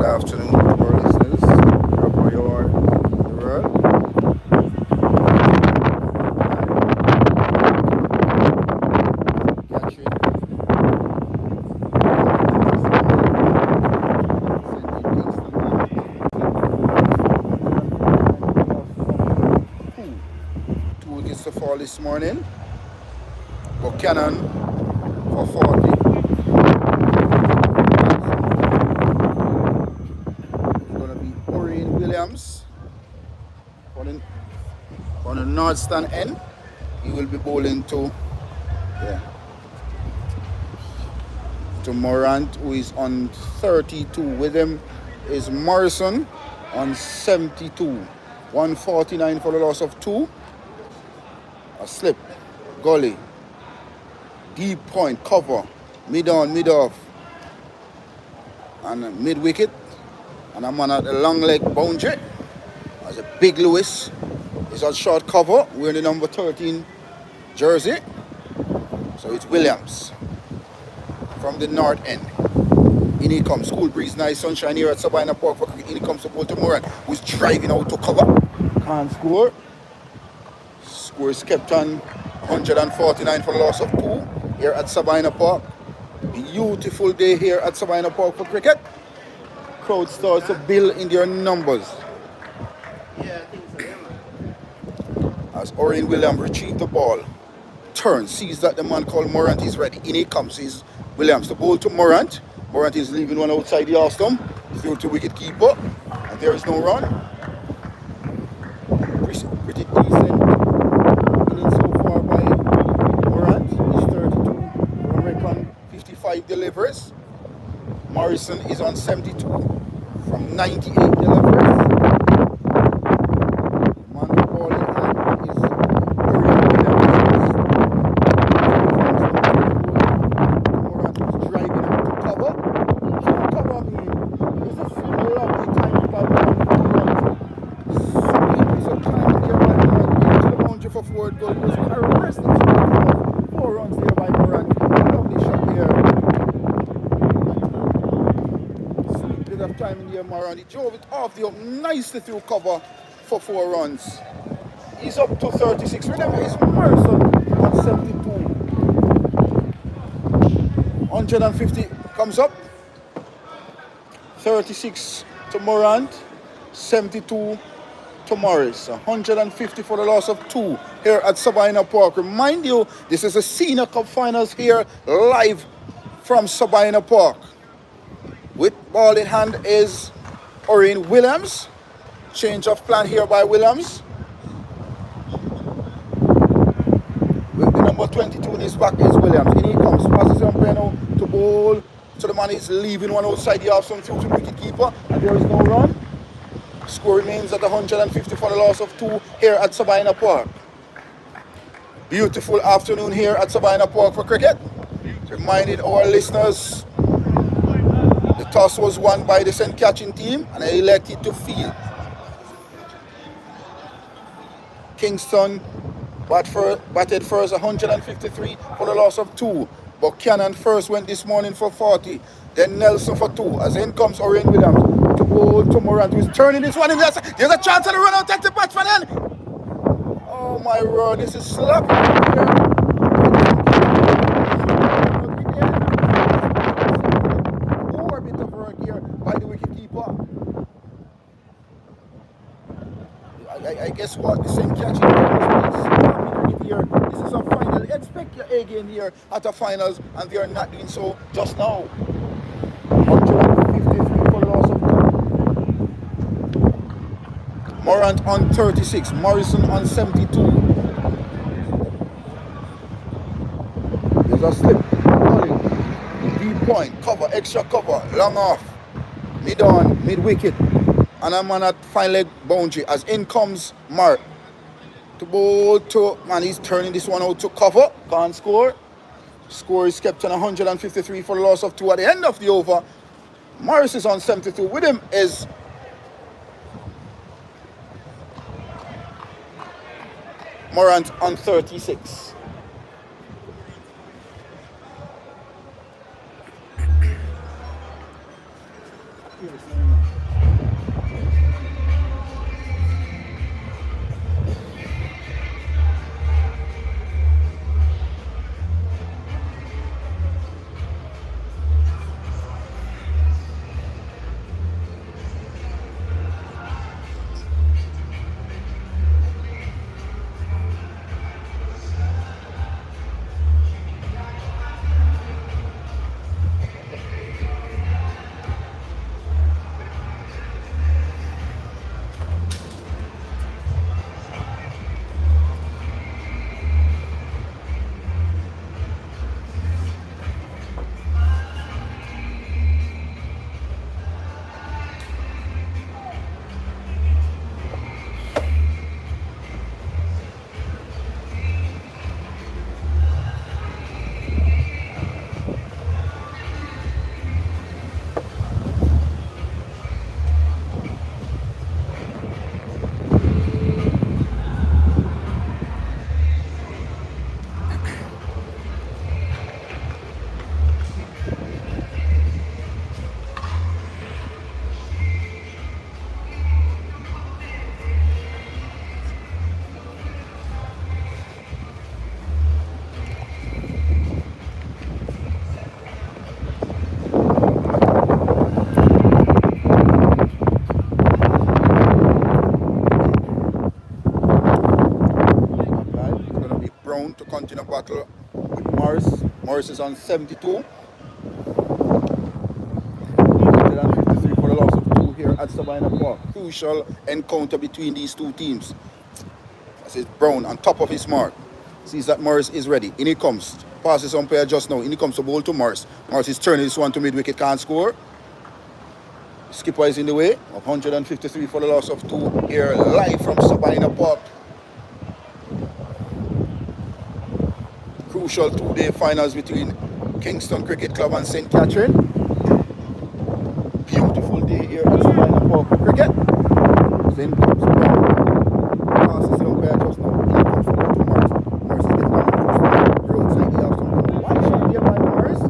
Good afternoon to our listeners, wherever you are in the world. Catching two wickets to fall this morning. Buchanan for 40. It's going to be Orion Williams on the north stand end. He will be bowling to Morant, who is on 32. With him is Morrison on 72. 149 for the loss of 2. A slip, gully, deep point, cover, mid on, mid off, and mid wicket. And I'm on at the long leg boundary. As a big Lewis is on short cover, wearing the number 13 jersey. So it's Williams from the north end. In he comes, cool breeze, nice sunshine here at Sabina Park. In he comes to Baltimore, who's driving out to cover. Can't score. Score is kept on 149 for the loss of 2 here at Sabina Park. Beautiful day here at Sabina Park for cricket. Crowd starts to build in their numbers. As Orion Williams retrieved the ball, turns, sees that the man called Morant is ready. In he comes, is Williams to bowl to Morant. Morant is leaving one outside the off stump. Through to wicket keeper, and there is no run. Pretty decent inning so far by Morant. He's 32. Reckon 55 deliveries. Morrison is on 72 from 98 deliveries. Man who ball in hand is Orion Williams. Morant is driving out to cover. So cover me. This is a lovely time by Morant. Sweet is a time here by Morant. Into the boundary for forward goal. It was arrested. 4 runs there by Morant. Lovely shot there. Of time in the Morant. He drove it off the up nicely through cover for 4 runs. He's up to 36. Remember, it's Morrison on 72. 150 comes up. 36 to Morant. 72 to Morris. 150 for the loss of 2 here at Sabina Park. Remind you, this is a Senior Cup Finals here live from Sabina Park. With ball in hand is Orion Williams. Change of plan here by Williams. With the number 22 in his back is Williams. In he comes, passes on Breno to bowl. So the man is leaving one outside the off stump through to the wicket keeper. And there is no run. Score remains at 150 for the loss of 2 here at Sabina Park. Beautiful afternoon here at Sabina Park for cricket. Reminded our listeners, the toss was won by the St. Catching team and they elected to field. Kingston batted first 153 for the loss of 2. Buchanan first went this morning for 40. Then Nelson for 2. As in comes Orion Williams to bowl to Morant, who's turning this one in. There's a chance of the run out at the batsman end. Oh my word, this is sloppy here. By the wicket keeper. I guess what the St. Catching here. This is a final. Expect your A game here at the finals, and they are not doing so just now. 153 for the loss of 2. Morant on 36. Morrison on 72. There's a slip. Deep point. Cover. Extra cover. Long off. Mid on, mid wicket, and I'm on at fine leg boundary as in comes Mark to bowl to, and he's turning this one out to cover. Can't score. Score is kept on 153 for the loss of 2 at the end of the over. Morris is on 72. With him is Morant on 36. To continue battle with Morris. Morris is on 72. 153 for the loss of 2 here at Sabina Park. Crucial encounter between these two teams. As it's Brown on top of his mark. Sees that Morris is ready. In he comes. Passes umpire just now. In he comes to bowl to Morris. Morris is turning this one to mid-wicket. Can't score. Skipper is in the way. 153 for the loss of 2 here live from Sabina Park. Crucial 2-day finals between Kingston Cricket Club and St. Catherine. Beautiful day here at Sabina Park Cricket. Then comes Brown. Passes the umpire just now. Here comes to Morris. Morris is getting on the roadside. He has some one shot here by Morris.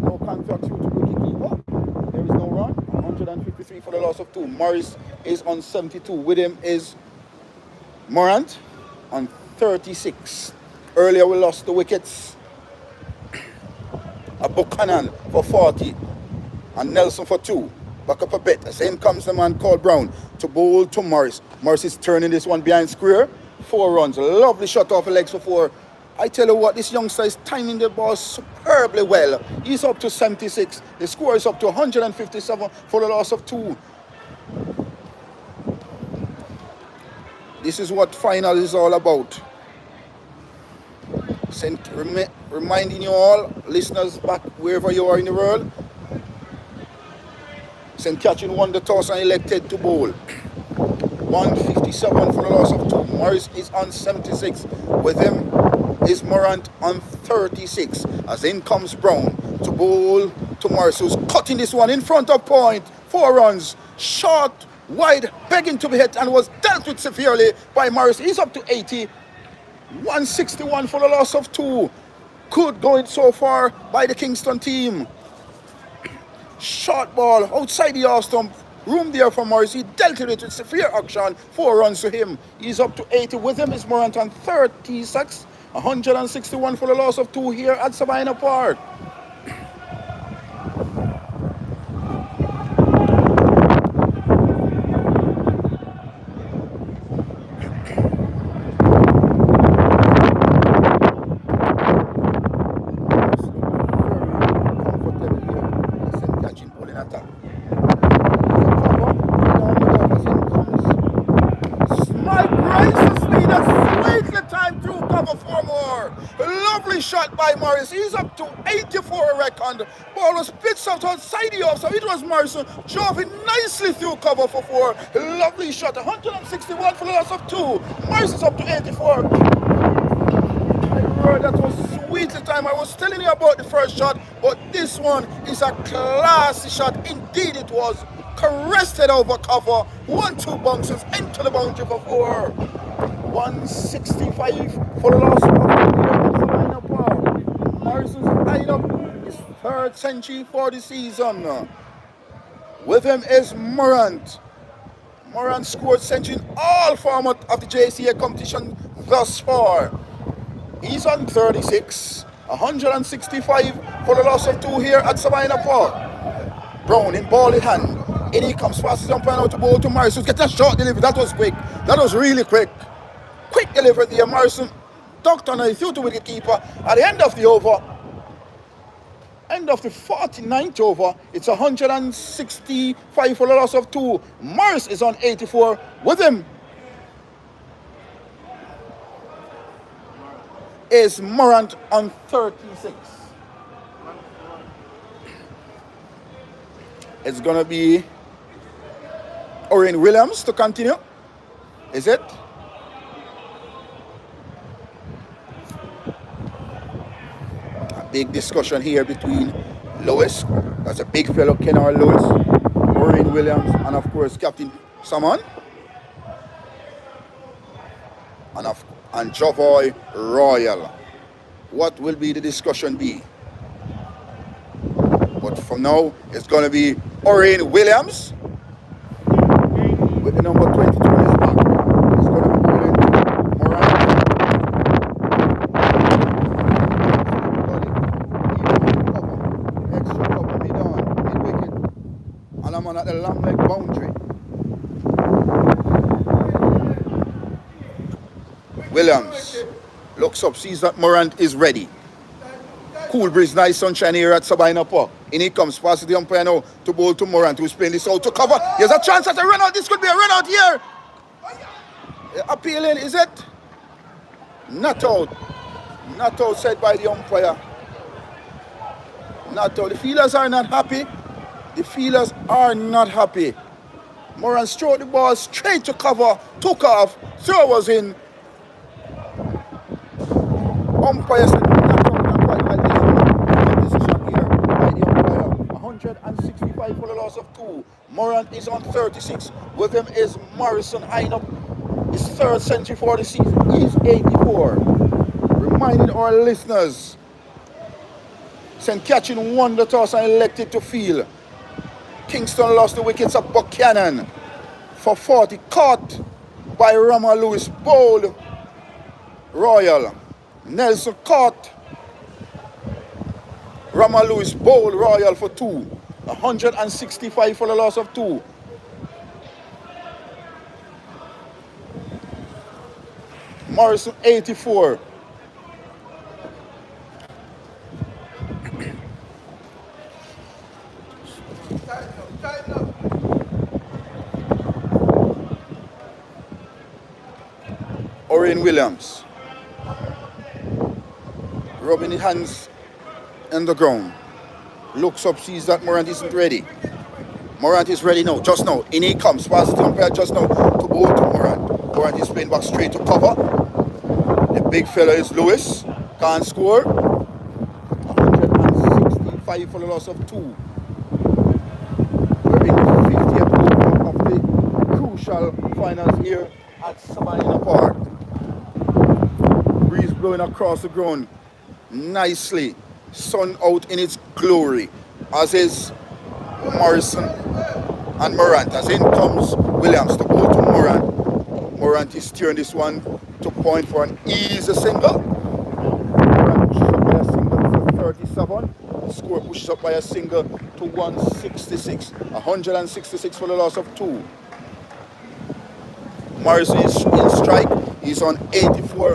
No contact through to wicketkeeper. There is no run. 153 for the loss of 2. Morris is on 72. With him is Morant on 36. Earlier we lost the wickets. A Buchanan for 40 and Nelson for 2. Back up a bit. Then comes the man called Brown to bowl to Morris. Morris is turning this one behind square. 4 runs. Lovely shot off the legs for 4. I tell you what, this youngster is timing the ball superbly well. He's up to 76. The score is up to 157 for the loss of 2. This is what final is all about. Reminding you all, listeners back wherever you are in the world, St. Catherine won the toss and elected to bowl. 157 for the loss of 2. Morris is on 76. With him is Morant on 36. As in comes Brown to bowl to Morris, who's cutting this one in front of point. 4 runs. Short, wide, begging to be hit and was dealt with severely by Morris. He's up to 80. 161 for the loss of 2. Good going so far by the Kingston team. Short ball outside the off stump. Room there for Morris. He dealt with it with severe action. 4 runs to him. He's up to 80. With him is Morant on 36. 161 for the loss of 2 here at Sabina Park. Shot by Morris. He's up to 84 a record. Ball was pitched out outside the off, so it was Morrison. Drove it nicely through cover for 4. Lovely shot. 161 for the loss of 2. Morris is up to 84. My word, that was sweet the time. I was telling you about the first shot, but this one is a classy shot. Indeed it was. Caressed over cover. 1-2 bounces into the boundary for 4. 165 for the loss of 2. Morrison's tied up his 3rd century for the season. With him is Morant. Morant scored century in all format of the JCA competition thus far. He's on 36, 165 for the loss of 2 here at Sabina Park. Brown in ball in hand. In he comes fast as umpire now to ball to Morrison. Gets a short delivery. That was quick. That was really quick. Quick delivery there. Morrison ducked on a through to wicket keeper. At the end of the over, end of the 49th over, it's 165 for the loss of 2. Morris is on 84 with him. Is Morant on 36. It's going to be Orrin Williams to continue. Is it? A big discussion here between Lewis, that's a big fellow, Kenner Lewis, Orrin Williams, and of course Captain Saman. And Javoy Royal. What will be the discussion be? But from now, it's going to be Orrin Williams with the number 22 in his back. It's going to be Orrin Morant. Extra cover me down, mid wicket. And I'm on at the long leg boundary. Williams looks up, sees that Morant is ready. Cool breeze, nice sunshine here at Sabina Park. In he comes, passes the umpire now to bowl to Morant, who's playing this out to cover. There's a chance at a run out. This could be a run out here. Appealing, is it? Not out. Not out, said by the umpire. Not out. The fielders are not happy. The fielders are not happy. Morant strode the ball straight to cover, took off, throw was in. Umpire said not out and quite like this decision here by the umpire. 165 for the loss of 2. Morant is on 36. With him is Morrison eyeing up his 3rd century for the season. He's 84. Reminding our listeners, St. Catherine won the toss and elected to field. Kingston lost the wickets of Buchanan for 40. Caught by Rama Lewis. Bowled Royal. Nelson caught. Rama Lewis bowled Royal for 2. 165 for the loss of 2. Morrison 84. Orrin Williams rubbing his hands on the ground. Looks up, sees that Morant isn't ready. Morant is ready now, just now. In he comes, passes the umpire just now to bowl to Morant. Morant is playing back straight to cover. The big fella is Lewis. Can't score. 165 for the loss of 2. We're in the 50th over of the crucial finals here at Sabina Park. Breeze blowing across the ground nicely. Sun out in its glory, as is Morrison and Morant. As in comes Williams to bowl to Morant. Morant is steering this one to point for an easy single. Morant pushes up by a single for 37. The score pushes up by a single to 166. 166 for the loss of 2. Morrison is in strike. He's on 84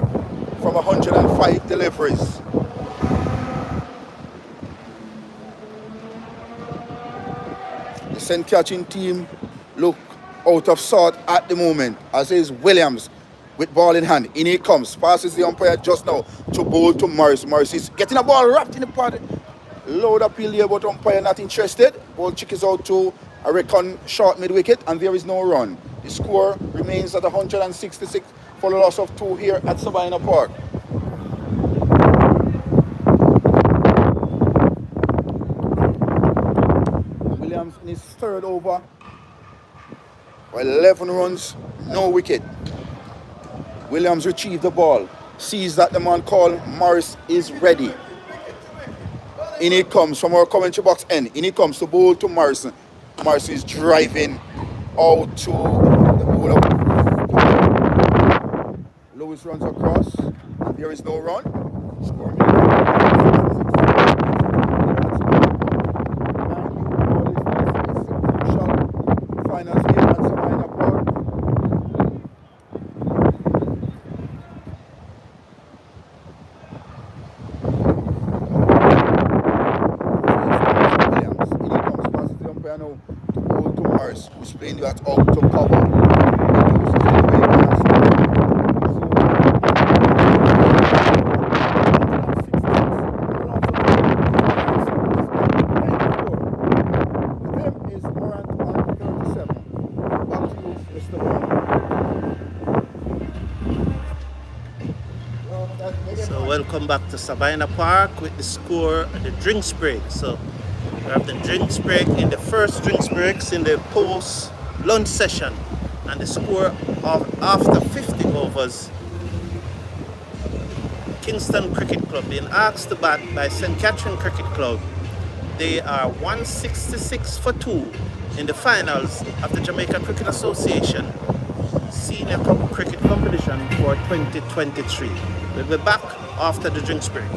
from 105 deliveries. The St. Catherine team look out of sort at the moment, as is Williams with ball in hand. In he comes, passes the umpire just now to bowl to Morris. Morris is getting a ball wrapped in the pad. Load appeal here, but umpire not interested. Ball chick is out to a recon short mid wicket, and there is no run. The score remains at 166 for the loss of 2 here at Sabina Park. Williams in his 3rd over for 11 runs, no wicket. Williams retrieved the ball, sees that the man called Morris is ready. In he comes from our commentary box end. In he comes to bowl to Morrison. Marcy is driving out to the bowler. Lewis runs across, and there is no run. Score. Finals game at Sabina Park. Williams. In comes past the umpire now to bowl to Morris, who's playing that out to cover. So welcome back to Sabina Park with the score and the drinks break. So we have the drinks break in the first drinks breaks in the post lunch session, and the score of after 50 overs, Kingston Cricket Club being asked to bat by St. Catherine Cricket Club. They are 166 for 2 in the finals of the Jamaica Cricket Association Senior Cup Cricket Competition for 2023. We'll be back after the drinks break.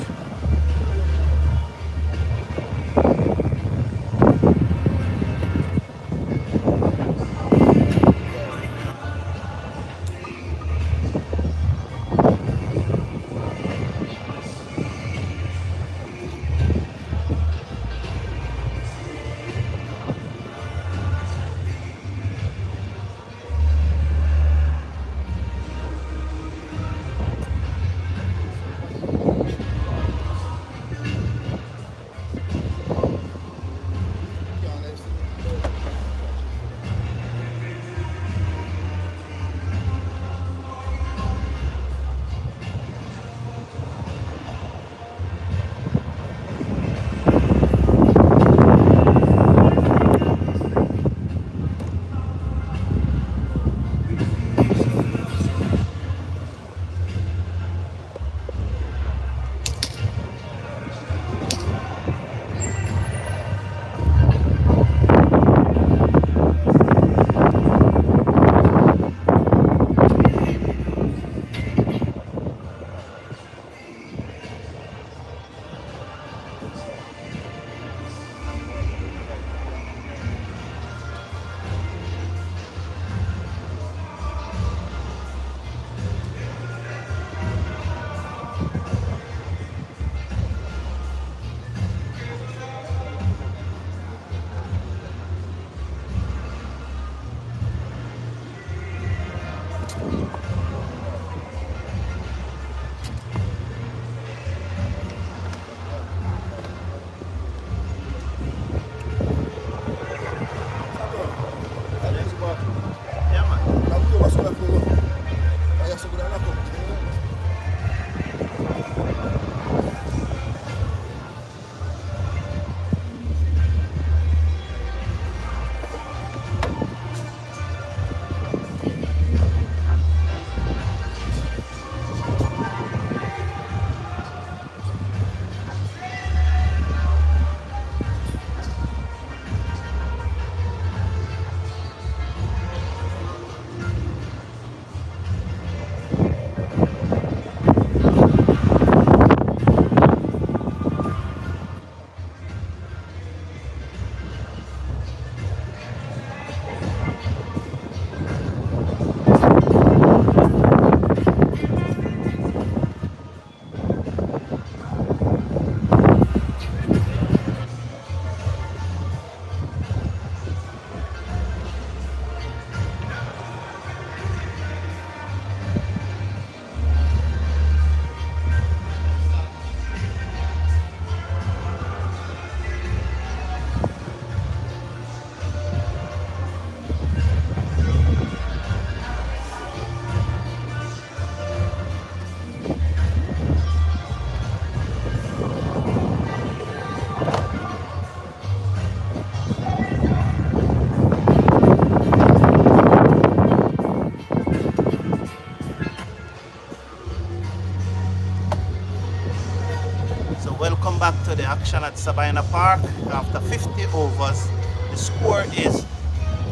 Welcome back to the action at Sabina Park. After 50 overs, The score is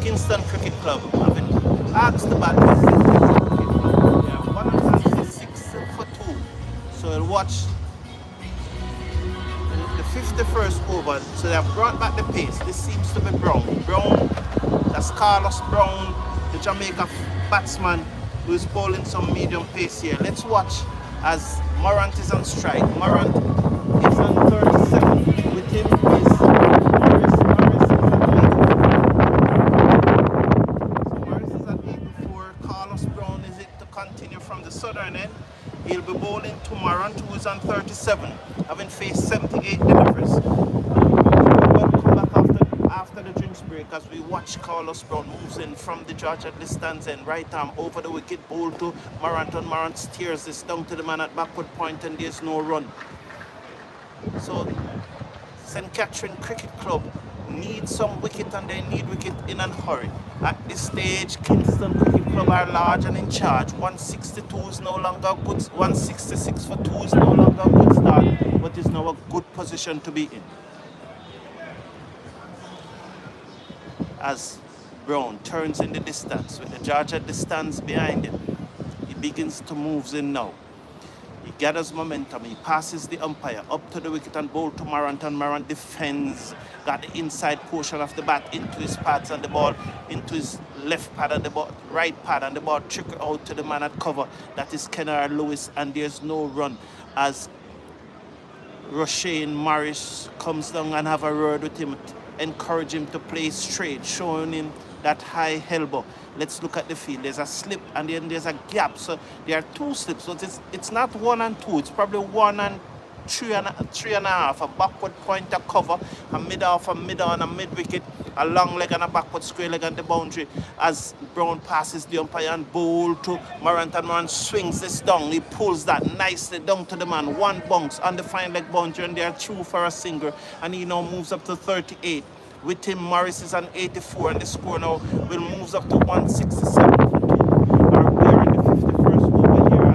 Kingston Cricket Club having asked the bat. Yeah, 166 for 2. So we'll watch the 51st over. So they have brought back the pace. This seems to be Brown. That's Carlos Brown, the Jamaica batsman, who is bowling some medium pace here. Let's watch as Morant is on strike. Morant is on 37. With him is Morris. Morris is at 84. So Morris is at 84. Carlos Brown is it to continue from the southern end. He'll be bowling to Morant, who is on 37, having faced 78 deliveries. We'll come back after the drinks break as we watch Carlos Brown moves in from the George at the stands end, right arm over the wicket, bowl to Morant, and Morant steers this down to the man at backward point, and there's no run. So St. Catherine Cricket Club need some wicket, and they need wicket in a hurry. At this stage, Kingston Cricket Club are large and in charge. 162 is no longer a good, 166 for 2 is no longer a good start, but is now a good position to be in. As Brown turns in the distance with the George at the stands behind him, he begins to move in now. He gathers momentum, he passes the umpire up to the wicket and bowl to Morant, and Morant defends, got the inside portion of the bat into his pads and the ball into his left pad and the ball, right pad, and the ball trickle out to the man at cover. That is Kennard Lewis, and there's no run as Roshane Morris comes down and have a word with him, encourage him to play straight, showing him that high elbow. Let's look at the field. There's a slip and then there's a gap. So there are 2 slips. So it's not 1 and 2. It's probably 1 and 3.5. A backward pointer cover, a mid off, a mid on, a mid wicket, a long leg and a backward square leg on the boundary. As Brown passes the umpire and bowl to Morant, and Morant swings this down. He pulls that nicely down to the man. 1 bounce on the fine leg boundary, and they are through for a single. And he now moves up to 38. With him, Morris is on 84, and the score now will move up to 167 for 2. We're in the 51st over here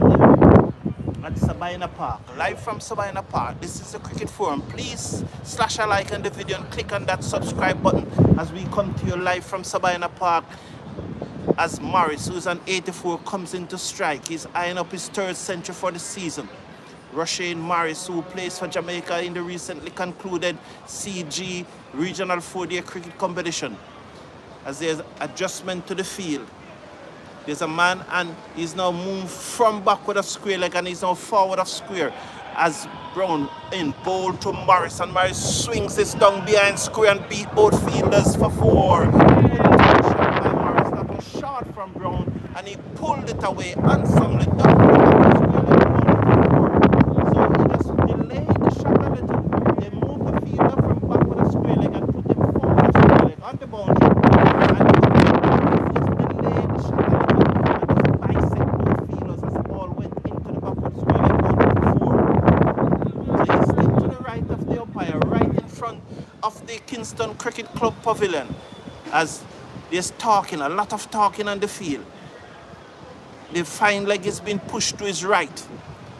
at Sabina Park. Live from Sabina Park. This is the Cricket Forum. Please slash a like on the video and click on that subscribe button as we come to you live from Sabina Park. As Morris, who's on 84, comes into strike. He's eyeing up his 3rd century for the season. Roshane Morris, who plays for Jamaica in the recently concluded CG Regional 4-Day Cricket Competition. As there's adjustment to the field, there's a man, and he's now moved from backward of square leg, and he's now forward of square. As Brown in bowl to Morris, and Morris swings this down behind square and beat both fielders for 4. That was short from Brown, and he pulled it away handsomely down the back of square leg. Kingston Cricket Club Pavilion, as there's talking, a lot of talking on the field. The fine leg is being pushed to his right.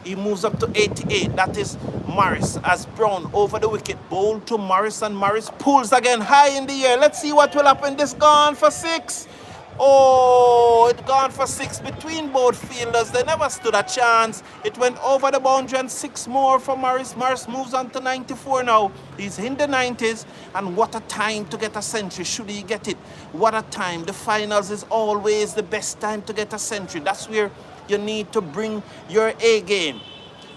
He moves up to 88. That is Morris, as Brown over the wicket, bowl to Morris, and Morris pulls again high in the air. Let's see what will happen. This gone for 6. Oh, it gone for 6 between both fielders. They never stood a chance. It went over the boundary, and 6 more for Morris. Morris moves on to 94 now. He's in the 90s, and what a time to get a century, should he get it. What a time. The finals is always the best time to get a century. That's where you need to bring your A game.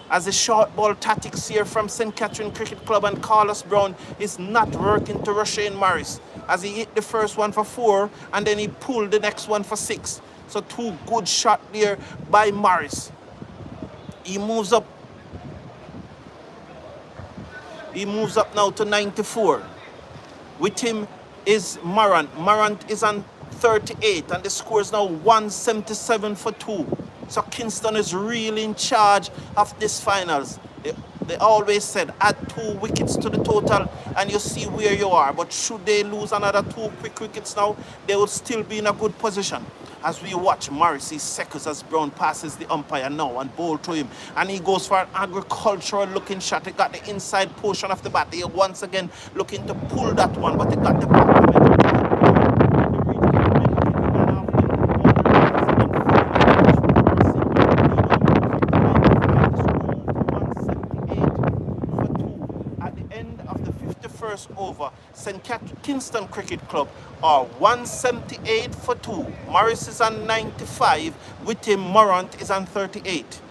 As the short ball tactics here from St. Catherine Cricket Club, and Carlos Brown is not working to Roshane Morris, as he hit the first one for 4 and then he pulled the next one for 6. So 2 good shots there by Morris. He moves up now to 94. With him is Morant. Morant is on 38, and the score is now 177 for 2. So Kingston is really in charge of this finals. They always said add 2 wickets to the total and you see where you are. But should they lose another 2 quick wickets now, they will still be in a good position. As we watch, Morrissey seconds as Brown passes the umpire now and ball to him. And he goes for an agricultural looking shot. He got the inside portion of the bat. He once again looking to pull that one, but he got the back of it. Over Kingston Cricket Club are 178 for 2. Morris is on 95. Whitty Morant is on 38.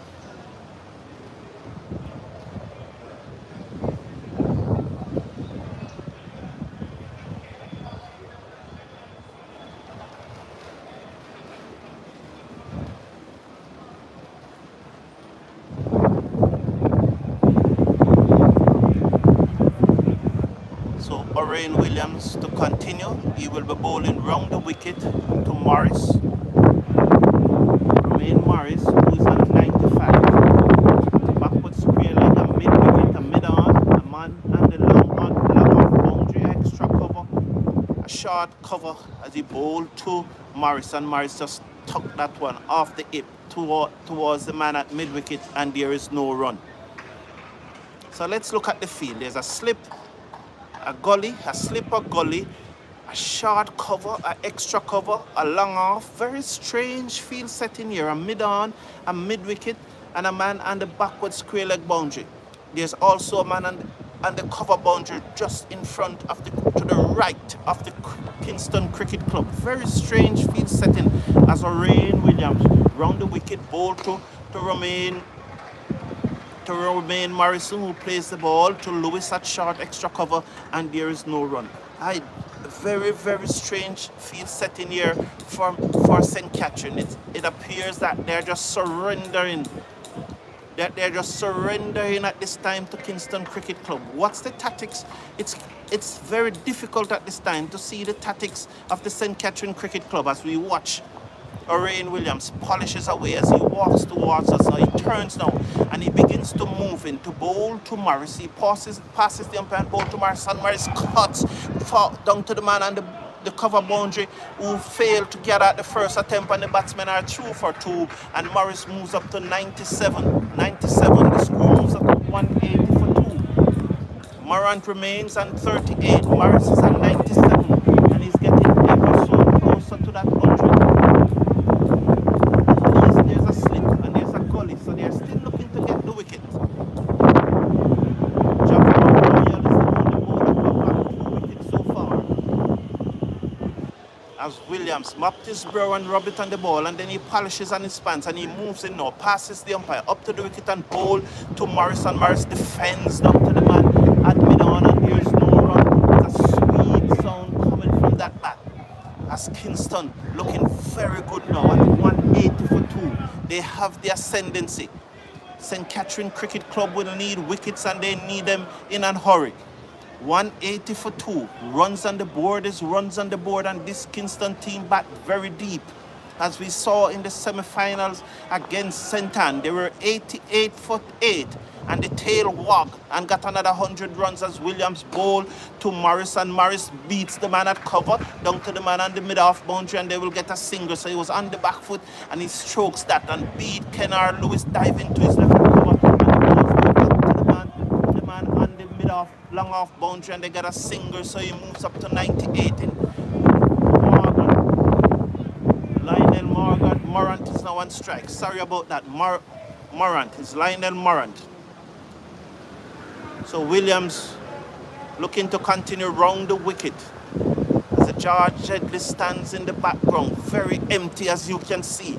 Orion Williams to continue. He will be bowling round the wicket to Morris. Romain Morris, who is on 95. Backward square leg, a mid wicket, a mid on, a man and the long off boundary, extra cover, a short cover as he bowled to Morris, and Morris just tucked that one off the hip towards the man at mid wicket, and there is no run. So let's look at the field. There's a slip, a gully, a slipper gully, a short cover, an extra cover, a long off. Very strange field setting here. A mid on, a mid wicket, and a man on the backward square leg boundary. There's also a man on the cover boundary just in front of to the right of the Kingston Cricket Club. Very strange field setting as Orion Williams round the wicket, ball to Romain Morrison, who plays the ball to Lewis at short extra cover, and there is no run. Very, very strange field setting here for St. Catherine. It appears that they're just surrendering. They're just surrendering at this time to Kingston Cricket Club. What's the tactics? It's very difficult at this time to see the tactics of the St. Catherine Cricket Club as we watch. Orion Williams polishes away as he walks towards us. Now he turns now and he begins to move in to bowl to Morris. He passes the umpire and bowl to Morris, and Morris cuts down to the man on the cover boundary who failed to get at the first attempt, and the batsmen are through for 2, and Morris moves up to 97. 97, the score moves up to 180 for 2. Morant remains on 38. Morris is on 97, and he's getting ever so closer to that 100. There's a slip and there's a gully, so they're still looking to get the wicket. So far. As Williams mopped his brow and rubbed it on the ball, and then he polishes on his pants and he moves in now, passes the umpire up to the wicket and bowl to Morris, and Morris defends up to the man at mid-on, and there's no run. There's a sweet sound coming from that bat. As Kingston looking very good now at 180 for 2. They have the ascendancy. St. Catherine Cricket Club will need wickets, and they need them in a hurry. 180 for 2. Runs on the board is runs on the board, and this Kingston team bat very deep. As we saw in the semi-finals against St. Anne, they were 88 for 8, and the tail wagged and got another 100 runs as Williams bowled to Morris, and Morris beats the man at cover down to the man on the mid-off boundary, and they will get a single. So he was on the back foot and he strokes that and beat Kennard Lewis diving to his left cover, and goes back to the man on the mid-off long off boundary, and they get a single. So he moves up to 98 in Morant is now on strike. Sorry about that. Morant is Lionel Morant. So Williams looking to continue round the wicket as the George Headley stands in the background, very empty as you can see.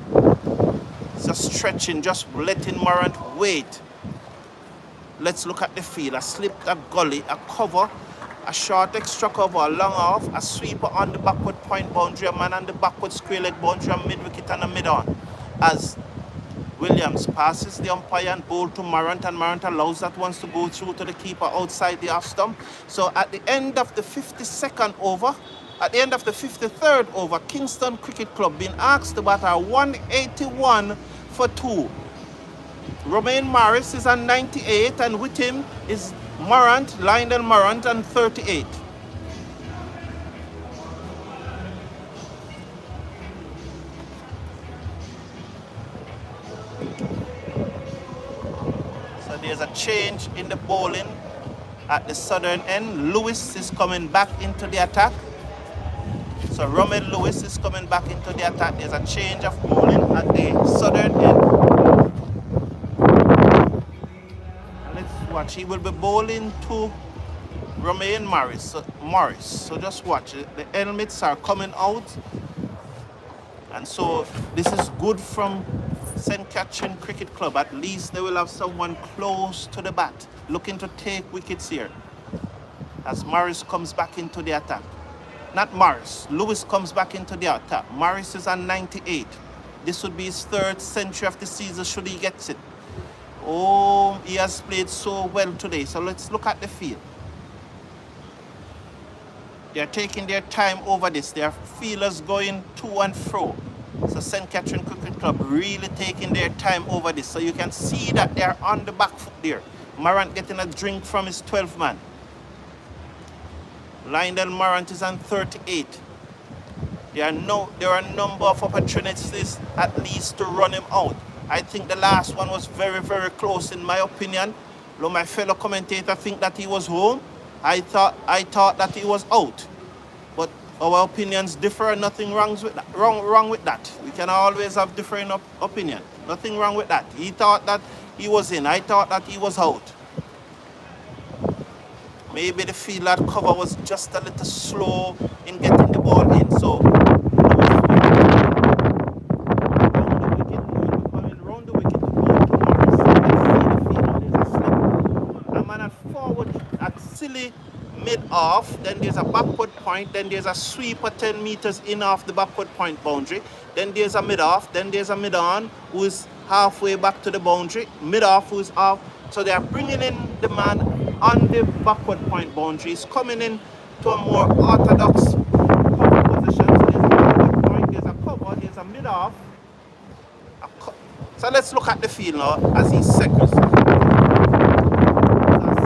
Just stretching, just letting Morant wait. Let's look at the field. A slip, a gully, a cover, a short extra cover, a long off, a sweeper on the backward point boundary, a man on the backward square leg boundary, a mid wicket and a mid on. As Williams passes the umpire and bowl to Morant, and Morant allows that one to go through to the keeper outside the off stump. So at the end of the 52nd over, at the end of the 53rd over, Kingston Cricket Club being asked to bat 181 for 2. Romain Morris is on 98, and with him is Lionel Morant on 38. there's a change in the bowling at the southern end. Lewis is coming back into the attack. So Romain Lewis is coming back into the attack. There's a change of bowling at the southern end. And let's watch. He will be bowling to Romain Morris. So just watch. The helmets are coming out. And so this is good from St. Catherine Cricket Club. At least they will have someone close to the bat looking to take wickets here as Morris comes back into the attack. Not Morris, Lewis comes back into the attack. Morris is on 98. This would be his 3rd century of the season should he gets it. Oh, he has played so well today. So let's look at the field. They're taking their time over this. There are fielders going to and fro. So St. Catherine Cricket Club really taking their time over this. So you can see that they're on the back foot there. Morant getting a drink from his 12th man. Lionel Morant is on 38. There are a number of opportunities at least to run him out. I think the last one was very, very close in my opinion. Though my fellow commentator think that he was home, I thought that he was out. But our opinions differ. Nothing wrong with that. Wrong with that. We can always have different opinion. Nothing wrong with that. He thought that he was in. I thought that he was out. Maybe the field at cover was just a little slow in getting the ball in. So round the wicket to go to Morris. Let's see the field. There's a slip. A man at forward at silly mid-off. Then there's a backward point. Then there's a sweeper 10 meters in off the backward point boundary. Then there's a mid-off. Then there's a mid-on who is halfway back to the boundary. Mid-off who is off. So they are bringing in the man on the backward point boundary. Is coming in to a more orthodox cover position. So there's a backward point, there's a cover, there's a mid-off. So let's look at the field now as he seconds. A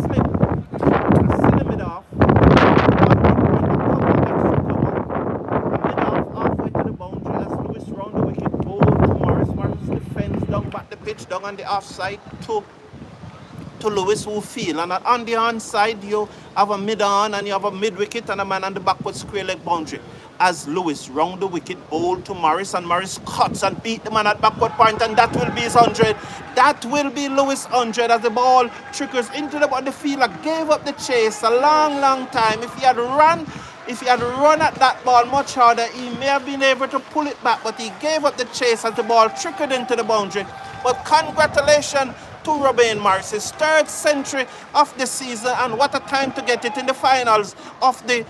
slip mid-off, mid-off halfway to the boundary as Lewis round the wicket, ball to Morris. Morris defends down back the pitch, down on the offside to Lewis who field. And on the on side you have a mid-on and you have a mid-wicket and a man on the backward square leg boundary. As Lewis round the wicket, bowl to Morris, and Morris cuts and beat the man at backward point, and that will be his 100. That will be Lewis 100 as the ball triggers into the fielder. Gave up the chase a long time. If he had run at that ball much harder, he may have been able to pull it back, but he gave up the chase as the ball trickled into the boundary. But congratulations to Romain Morris, his 3rd century of the season, and what a time to get it in the finals of the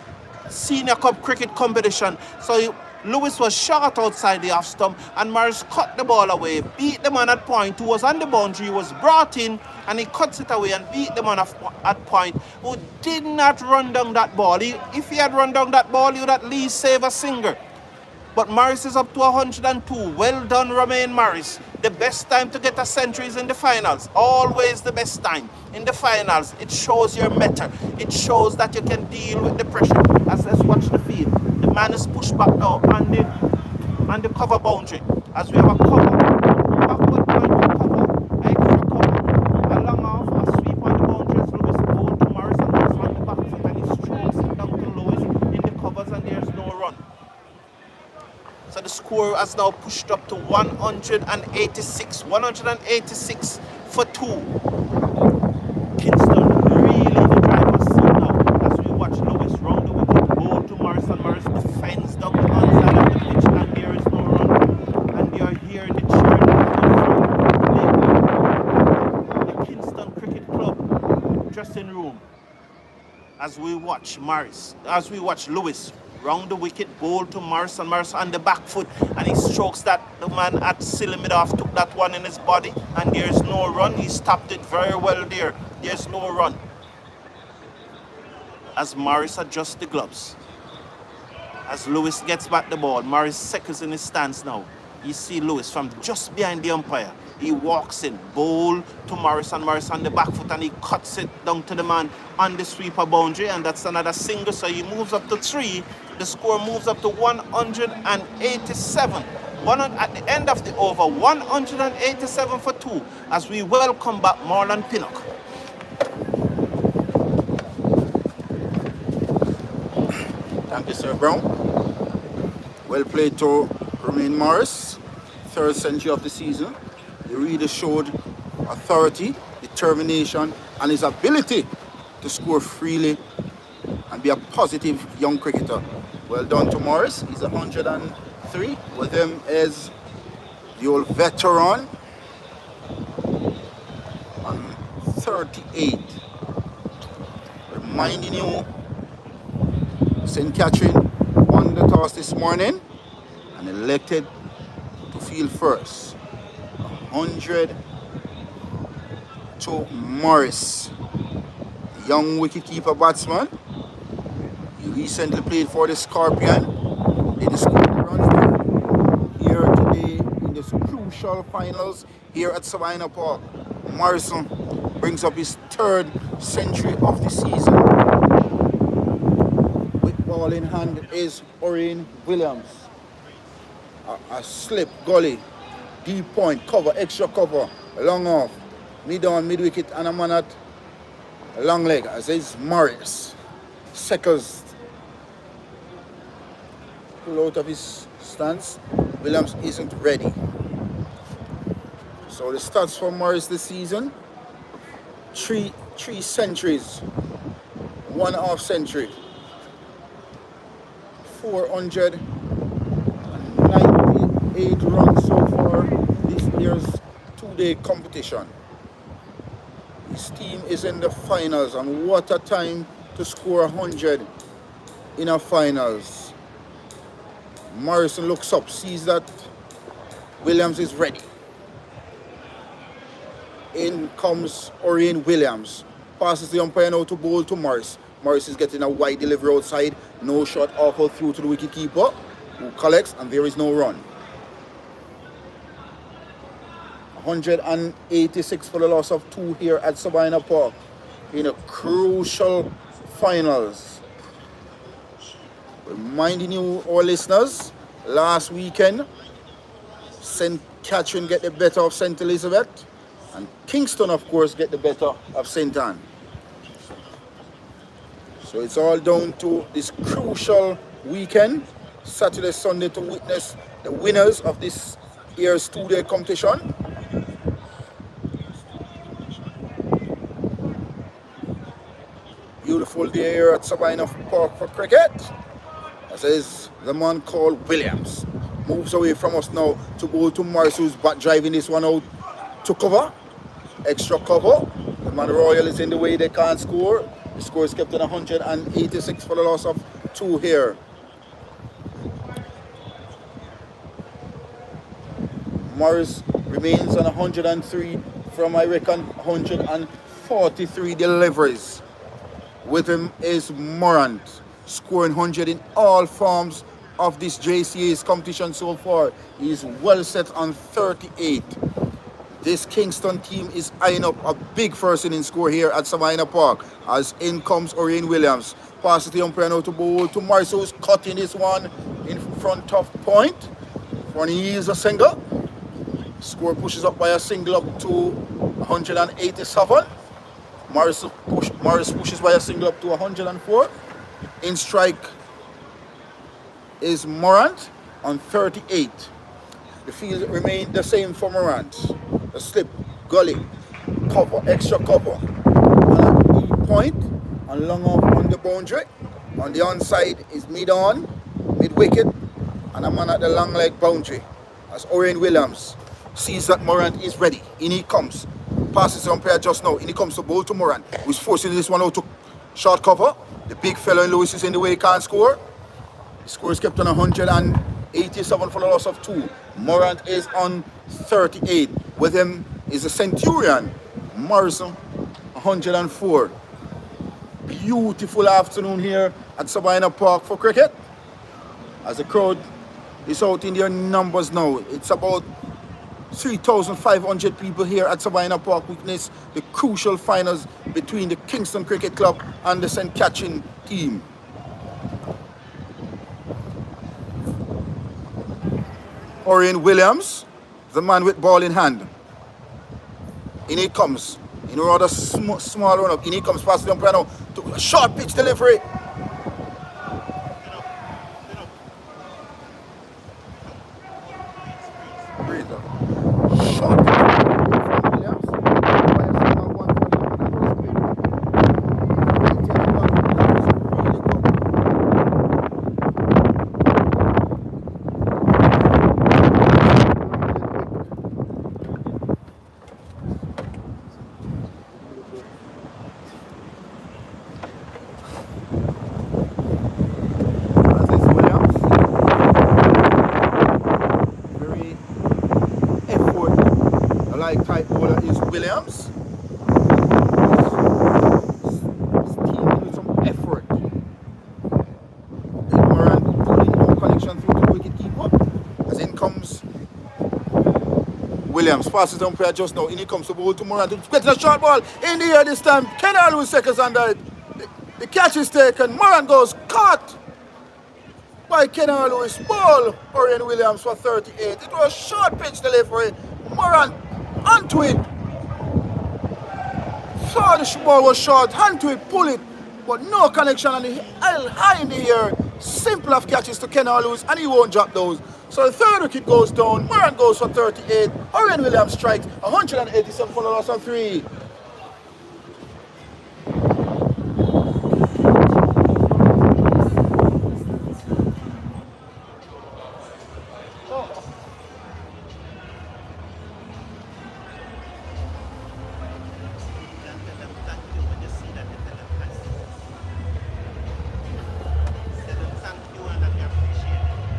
Senior Cup cricket competition. So Lewis was short outside the off stump and Morris cut the ball away, beat the man at point who was on the boundary, was brought in and he cuts it away and beat the man at point who did not run down that ball. If he had run down that ball, he would at least save a single. But Morris is up to 102. Well done, Romain Morris. The best time to get a century is in the finals. Always the best time. In the finals, it shows your metal. It shows that you can deal with the pressure. Let's watch the field. The man is pushed back now on the cover boundary. As we have a cover, backward point cover, extra cover, a long off, a sweep on the boundary as Lewis bowled to Morris and Morris on the back foot and he strokes it down to Lewis in the covers and there's no run. So the score has now pushed up to 186. 186 for 2. Kingston really the driver's seat now as we watch Lewis round the wicket, ball to Morris, and Morris defends down the onside of the pitch and there is no run. And you are hearing the cheering from the Kingston Cricket Club dressing room as we watch Lewis round the wicket, ball to Morris, and Morris on the back foot, and he strokes that. The man at silly mid-off took that one in his body, and there's no run. He stopped it very well there. There's no run. As Morris adjusts the gloves. As Lewis gets back the ball, Morris seconds in his stance now. You see Lewis from just behind the umpire. He walks in, bowl to Morris, and Morris on the back foot, and he cuts it down to the man on the sweeper boundary, and that's another single. So he moves up to 3. The score moves up to 187. At the end of the over, 187 for 2, as we welcome back Marlon Pinnock. Serve Brown. Well played to Romain Morris. Third century of the season. He really showed authority, determination, and his ability to score freely and be a positive young cricketer. Well done to Morris. He's 103. With him is the old veteran on 38. Reminding you, St. Catherine won the toss this morning and elected to field first. 100 to Morris, the young wicketkeeper batsman. He recently played for the Scorpion. They scored the runs there here today in this crucial finals here at Sabina Park. Morrison brings up his third century of the season. With ball in hand is Orion Williams. A slip, gully, deep point, cover, extra cover, long off, mid on, mid wicket, and a man at long leg, as is Morris. Seconds pull out of his stance. Williams isn't ready. So the stats for Morris this season: three centuries, 1/2 century, 498 runs so far this year's two-day competition. His team is in the finals, and what a time to score 100 in a finals. Morrison looks up, sees that Williams is ready. In comes Orion Williams. Passes the umpire now to bowl to Morris. Morris is getting a wide delivery outside. No shot awful through to the wicketkeeper, who collects, and there is no run. 186 for the loss of 2 here at Sabina Park in a crucial finals. Reminding you, our listeners, last weekend, St. Catherine get the better of St. Elizabeth, and Kingston, of course, get the better of St. Anne. So it's all down to this crucial weekend, Saturday, Sunday, to witness the winners of this year's two-day competition. Beautiful day here at Sabina Park for cricket. This is the man called Williams. Moves away from us now to go to Morris, who's back driving this one out to cover. Extra cover. The man Royal is in the way, they can't score. The score is kept at 186 for the loss of 2 here. Morris remains on 103 from, I reckon, 143 deliveries. With him is Morant, scoring 100 in all forms of this JCA's competition so far. He is well set on 38. This Kingston team is eyeing up a big first inning score here at Sabina Park, as in comes Orion Williams. Passes the umpire now to bowl to Morris, who's cutting this one in front of point. For he is a single. Score pushes up by a single up to 187. Morris pushes by a single up to 104. In strike is Morant on 38. The field remained the same for Morant. A slip, gully, cover, extra cover. And a point and long off on the boundary. On the onside is mid-on, mid-wicket, and a man at the long leg boundary. As Orion Williams sees that Morant is ready. In he comes. Passes the umpire just now. In he comes to bowl to Morant, who's forcing this one out to short cover. The big fellow in Lewis is in the way, can't score. The score is kept on 187 for the loss of 2. Morant is on 38. With him is the Centurion, Morrison, 104. Beautiful afternoon here at Sabina Park for cricket. As the crowd is out in their numbers now. It's about 3,500 people here at Sabina Park witness the crucial finals between the Kingston Cricket Club and the St. Catherine team. Orion Williams, the man with ball in hand. In he comes, in a rather small run up. In he comes past the umpire now to a short pitch delivery. is a shot from Williams. YFC now 1 like type bowler is Williams. Steaming with some effort. Moran pulling no connection through to the wicket keeper. As in comes Williams. Passes the umpire just now. In he comes to bowl to Moran. Getting a short ball in the air this time. Kenal lose seconds under it. The catch is taken. Moran goes caught by Kenal Lewis. Ball Orion Williams for 38. It was a short pitch delivery. Moran onto it. Saw the ball was short, hand to it, pull it, but no connection on the high in the air. Simple of catches to Kenal Lewis, and he won't drop those. So the third wicket goes down. Moran goes for 38. Orion Williams strikes 187 for the loss of 3.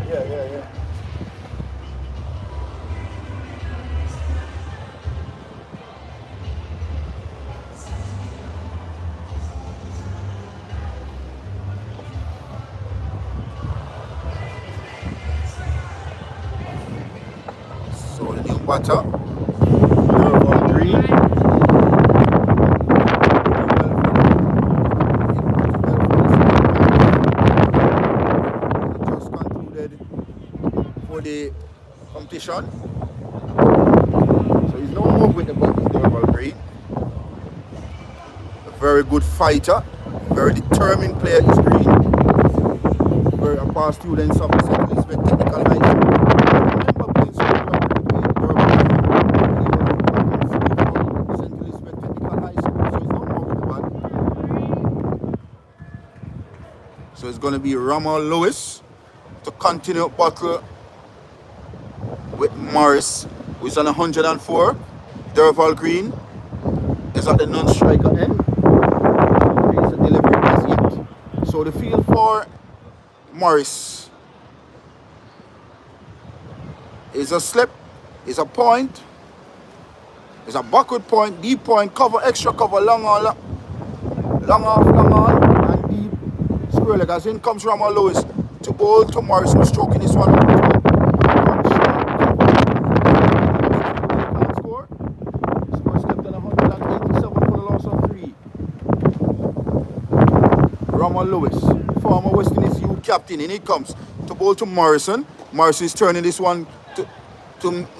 Yeah. So the new batter, Durval Green. Just concluded for the competition. So he's no more with the buttons, Durval Green. A very good fighter, very determined player is Green. Very a past students of the St. Elizabeth Technical High School. Remember playing school with Durval. St. Elizabeth Technical High School, so he's no more with the bat. So it's going to be Ramal Lewis to continue battle with Morris, who is on 104. Durval Green is at the non-striker end. He's a delivery as yet. So the field for Morris is a slip, is a point, is a backward point, deep point, cover, extra cover, long on, and deep square leg. As in comes Ramal Lewis to bowl to Morris, who's stroking this one up. Score stepped on 187 for the loss of 3. Ramal Lewis, former West Indies youth captain, and he comes to bowl to Morrison. Morrison is turning this one to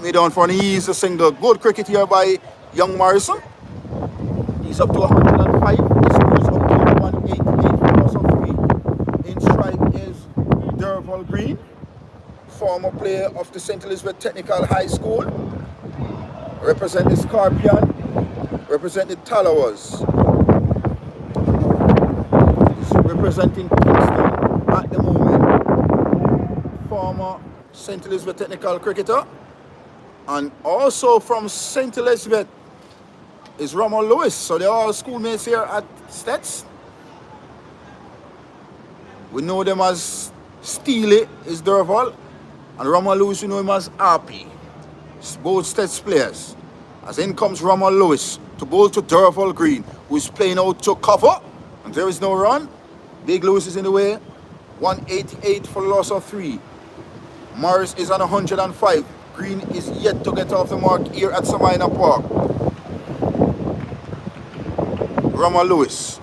mid-on for an easy single. Good cricket here by young Morrison. He's up to 105. He scores up to 188 for the loss of 3. In strike is Durval Green, former player of the St. Elizabeth Technical High School. Represent the Scorpion, represent the Talawas. He's representing Kingston at the moment. Former St. Elizabeth Technical cricketer. And also from St. Elizabeth is Ramal Lewis. So they're all schoolmates here at Stets. We know them as Steely is Durval, and Ramal Lewis, we know him as RP. Both Stets players. As in comes Ramal Lewis to bowl to Durval Green, who is playing out to cover, and there is no run. Big Lewis is in the way. 188 for the loss of 3. Morris is on 105. Green is yet to get off the mark here at Sabina Park. Ramal Lewis,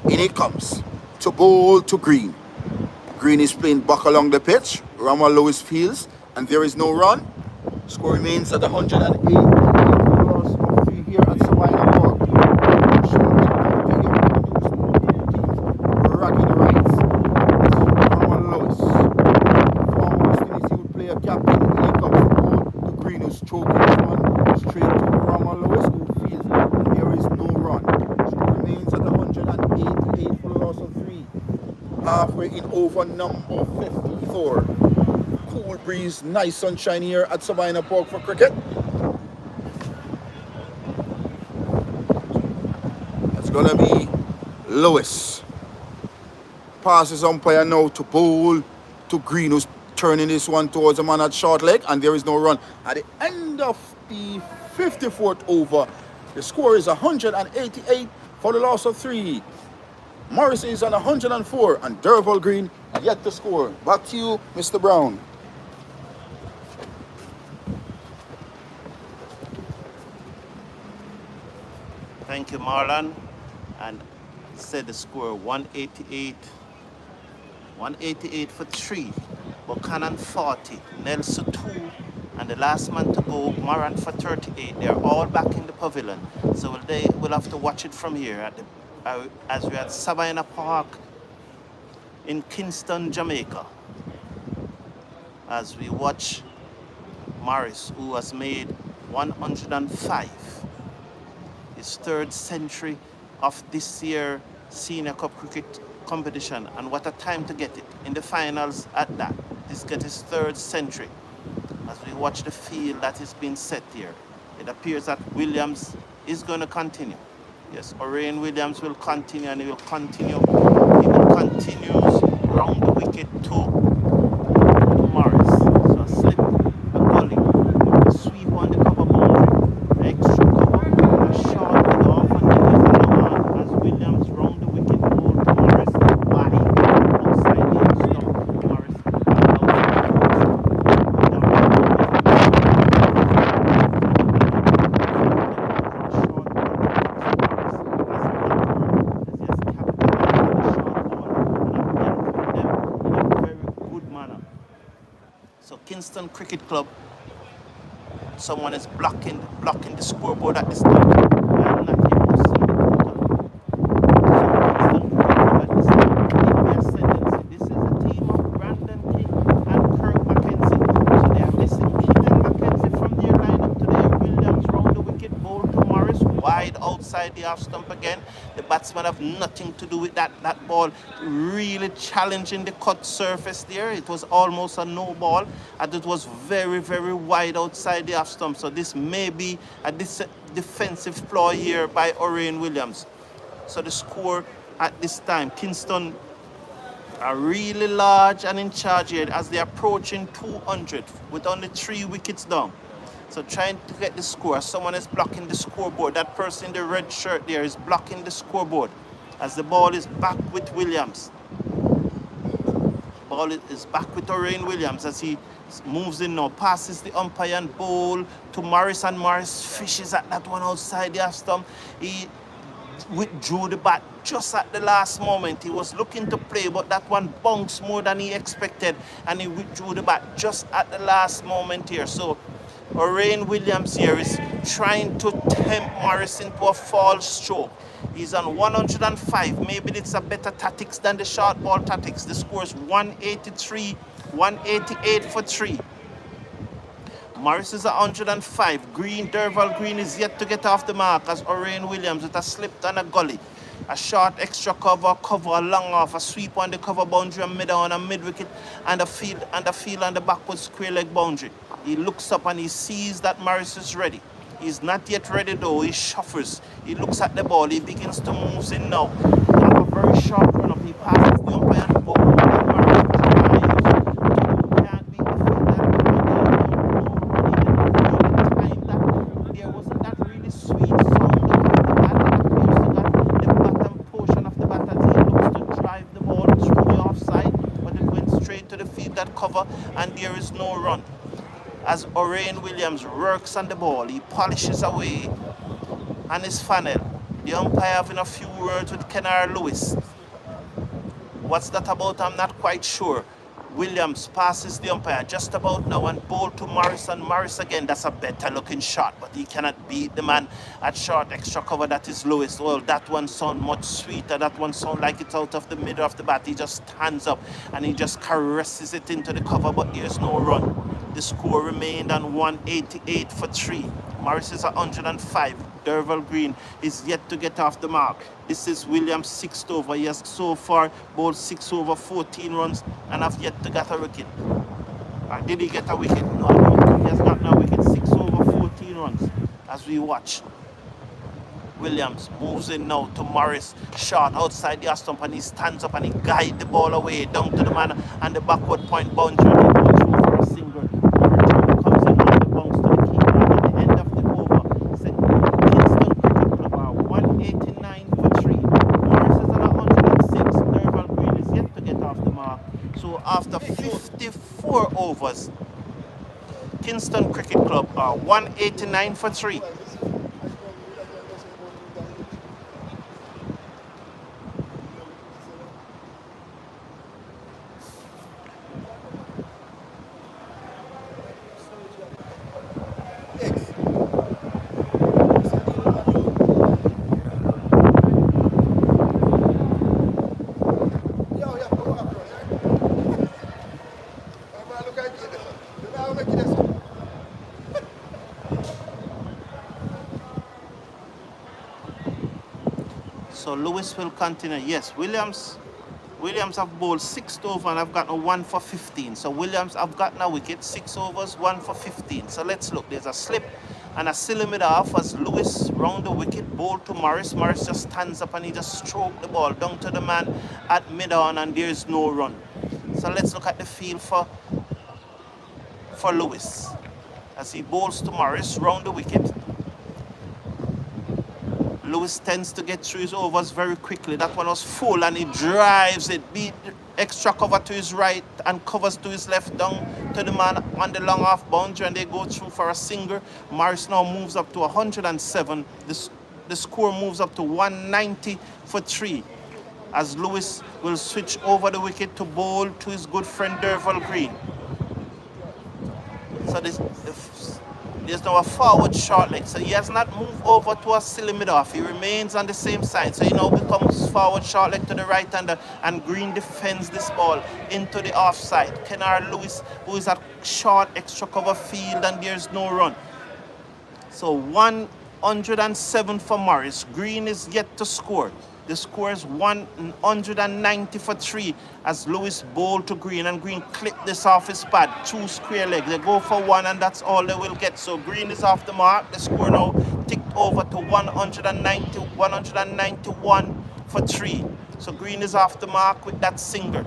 in he comes to bowl to Green. Green is playing back along the pitch. Ramal Lewis fields, and there is no run. Score remains at 108 for the loss of 3 here at Sabina Park. Rocking rights. Ramal Lewis, former West Indies youth player captain. He comes to bowl to Green. stroking this one straight to Ronald Lewis, who feels it, and there is no run. Score remains at 188 for the loss of 3. Halfway in over number 54. Cool breeze, nice sunshine here at Sabina Park for cricket. It's gonna be Lewis. Passes umpire now to bowl to Green, who's turning this one towards the man at short leg, and there is no run. At the end of the 54th over, the score is 188 for the loss of 3. Morrissey is on 104, and Derval Green are yet to score. Back to you, Mr. Brown. Thank you, Marlon. And said the score 188 for 3. Buchanan 40, Nelson 2, and the last man to go, Moran for 38. They're all back in the pavilion. So we'll have to watch it from here at as we're at Sabina Park in Kingston, Jamaica. As we watch Morris, who has made 105, his 3rd century of this year Senior Cup cricket competition, and what a time to get it in the finals at that. This get his 3rd century. As we watch the field that is being set here, it appears that Williams is going to continue. Yes, Orion Williams will continue, and he will continue. He will continue round the wicket to Morris. So a slip, a gully, a sweep on the cover boundary, extra cover, a short it off, and then there's another one as Williams round the wicket ball to Morris, wide outside the stump. Morris Kingston Cricket Club. Someone is blocking the scoreboard at this time. I'm not able to see the total. So Kingston Cricket Club at this time, this is a team of Brandon King and Kirk Mackenzie. So they are missing Keaton Mackenzie from their lineup today. Williams round the wicket, ball to Morris, wide outside the off stump again. The batsmen have nothing to do with that ball. Really challenging the cut surface there. It was almost a no ball, and it was very, very wide outside the off stump. So this may be a defensive flaw here by Orion Williams. So the score at this time, Kingston are really large and in charge here as they're approaching 200 with only 3 wickets down. So trying to get the score. Someone is blocking the scoreboard. That person in the red shirt there is blocking the scoreboard as the ball is back with Williams. Ball is back with Orion Williams as he moves in now, passes the umpire and ball to Morris, and Morris fishes at that one outside the off stump. He withdrew the bat just at the last moment. He was looking to play, but that one bounced more than he expected, and he withdrew the bat just at the last moment here. So Orion Williams here is trying to tempt Morris into a false stroke. He's on 105. Maybe it's a better tactics than the short ball tactics. The score is 183, 188 for 3. Morris is at 105. Derval Green is yet to get off the mark as Orion Williams with a slip and a gully. A short extra cover, a long off, a sweep on the cover boundary, a mid on a mid wicket, and a field on the backward square leg boundary. He looks up and he sees that Morris is ready. He's not yet ready though. He shuffles. He looks at the ball. He begins to move in now. He has a very sharp run up. He passes the umpire and ball. Can't be there wasn't that really sweet sound of the bat. It appears that the bottom portion of the bat as he looks to drive the ball through the offside, but it went straight to the field that cover, and there is no run. As Orion Williams works on the ball, he polishes away on his funnel. The umpire having a few words with Kennard Lewis. What's that about? I'm not quite sure. Williams passes the umpire just about now and ball to Morris, and Morris again. That's a better looking shot, but he cannot beat the man at short extra cover. That is Lewis. Well, that one sounds much sweeter. That one sounds like it's out of the middle of the bat. He just stands up and he just caresses it into the cover, but there's no run. The score remained on 188 for 3. Morris is 105. Derval Green is yet to get off the mark. This is Williams' 6th over. He has so far bowled 6 over 14 runs and have yet to get a wicket. Or did he get a wicket? No, I don't think he has gotten a wicket. 6 over 14 runs as we watch. Williams moves in now to Morris, short outside the stump, and he stands up and he guides the ball away down to the man and the backward point boundary. He goes through for a single. Return comes in on the bounce to the keeper, and at the end of the over, Kingston Cricket Club are 189 for 3. Morris is at 106. Derval Green is yet to get off the mark. So after 54 overs, Kingston Cricket Club are 189 for 3. So Lewis will continue. Yes, Williams have bowled 6 over and I've gotten 1 for 15. So Williams have gotten a wicket, 6 overs, 1 for 15. So let's look. There's a slip and a silly mid off as Lewis round the wicket, bowled to Morris. Morris just stands up and he just stroked the ball down to the man at mid on, and there's no run. So let's look at the field for Lewis as he bowls to Morris round the wicket. Lewis tends to get through his overs very quickly. That one was full and he drives it, beat extra cover to his right and covers to his left down to the man on the long off boundary, and they go through for a single. Morris now moves up to 107. The score moves up to 190 for 3 as Lewis will switch over the wicket to bowl to his good friend Derval Green. So there's now a forward short leg, so he has not moved over to a silly mid off. He remains on the same side, so he now becomes forward short leg to the right hander, and Green defends this ball into the offside. Kennard Lewis, who is at short extra cover field, and there's no run. So 107 for Morris. Green is yet to score. The score is 190 for 3 as Lewis bowled to Green, and Green clipped this off his pad. 2 square leg. They go for 1 and that's all they will get. So Green is off the mark. The score now ticked over to 191 for 3. So Green is off the mark with that single.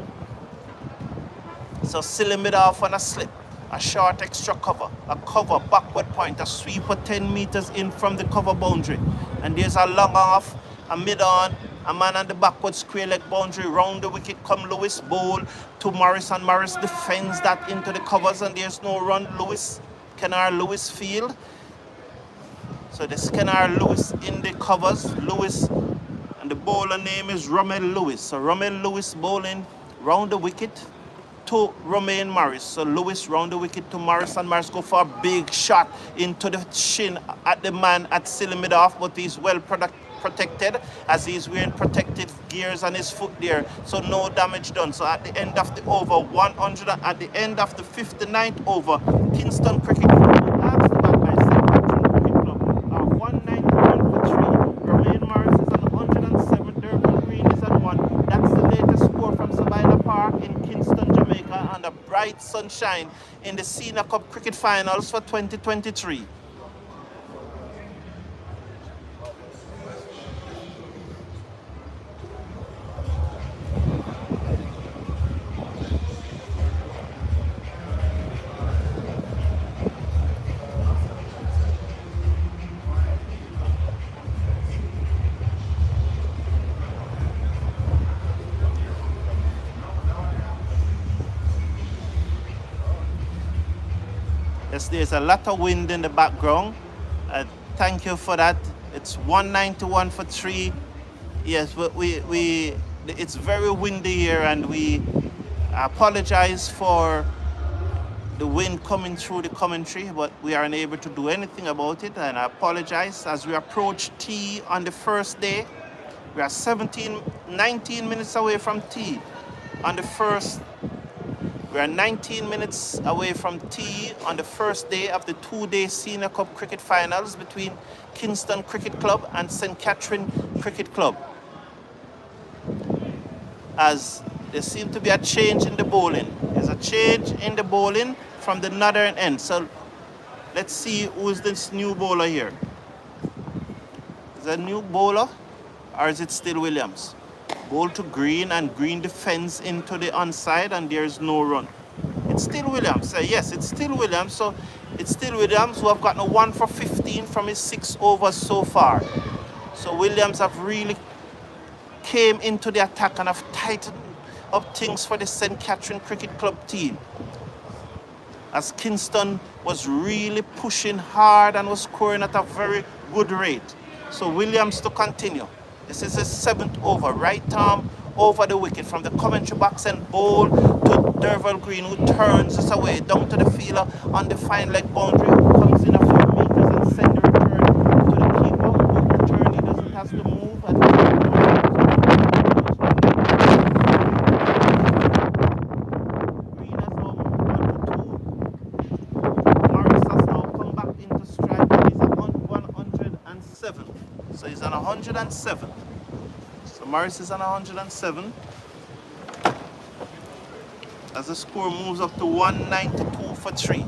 So silly mid off on a slip. A short extra cover, a cover, backward point, a sweeper 10 meters in from the cover boundary. And there's a long off, a mid on, a man on the backward square leg boundary. Round the wicket come Lewis, bowl to Morris, and Morris defends that into the covers, and there's no run. Kennard Lewis field. So this Kennard Lewis in the covers. Lewis, and the bowler name is Rommel Lewis. So Rommel Lewis bowling round the wicket to Romain Morris. So Lewis round the wicket to Morris, and Morris go for a big shot into the shin at the man at silly mid off, but he's well protected as he's wearing protective gears on his foot there, so no damage done. So at the end of the over, at the end of the 59th over, Kingston Cricket Club asked back by St. Patrick Cricket Club are 191 for 3. Romain Morris is at 107. Derval Green is at 1. That's the latest score from Sabina Park in Kingston, Jamaica, under bright sunshine in the Senior Cup Cricket Finals for 2023. Yes, there's a lot of wind in the background. Thank you for that. It's 191 for 3. Yes, but it's very windy here, and I apologize for the wind coming through the commentary, but we are unable to do anything about it, and I apologize. As we approach tea on the first day, we are 19 minutes away from tea on the first. We are 19 minutes away from tea on the first day of the two-day Senior Cup cricket finals between Kingston Cricket Club and St. Catherine Cricket Club. As there seems to be a change in the bowling. There's a change in the bowling from the northern end. So let's see who is this new bowler here. Is it a new bowler or is it still Williams? Bowl to Green, and Green defends into the onside, and there is no run. It's still Williams. Yes, it's still Williams. So it's still Williams, who have gotten a 1 for 15 from his 6 overs so far. So Williams have really came into the attack and have tightened up things for the St. Catherine Cricket Club team, as Kingston was really pushing hard and was scoring at a very good rate. So Williams to continue. This is his 7th over. Right arm over the wicket from the commentary box and bowl to Derval Green, who turns this away down to the fielder on the fine leg boundary, who comes in a few meters and sends the return to the keeper, who return, he doesn't have to move. And Green has now moved on to 2. Morris has now come back into strike. He's on 107. So he's on 107. So Morris is on 107. As the score moves up to 192 for 3.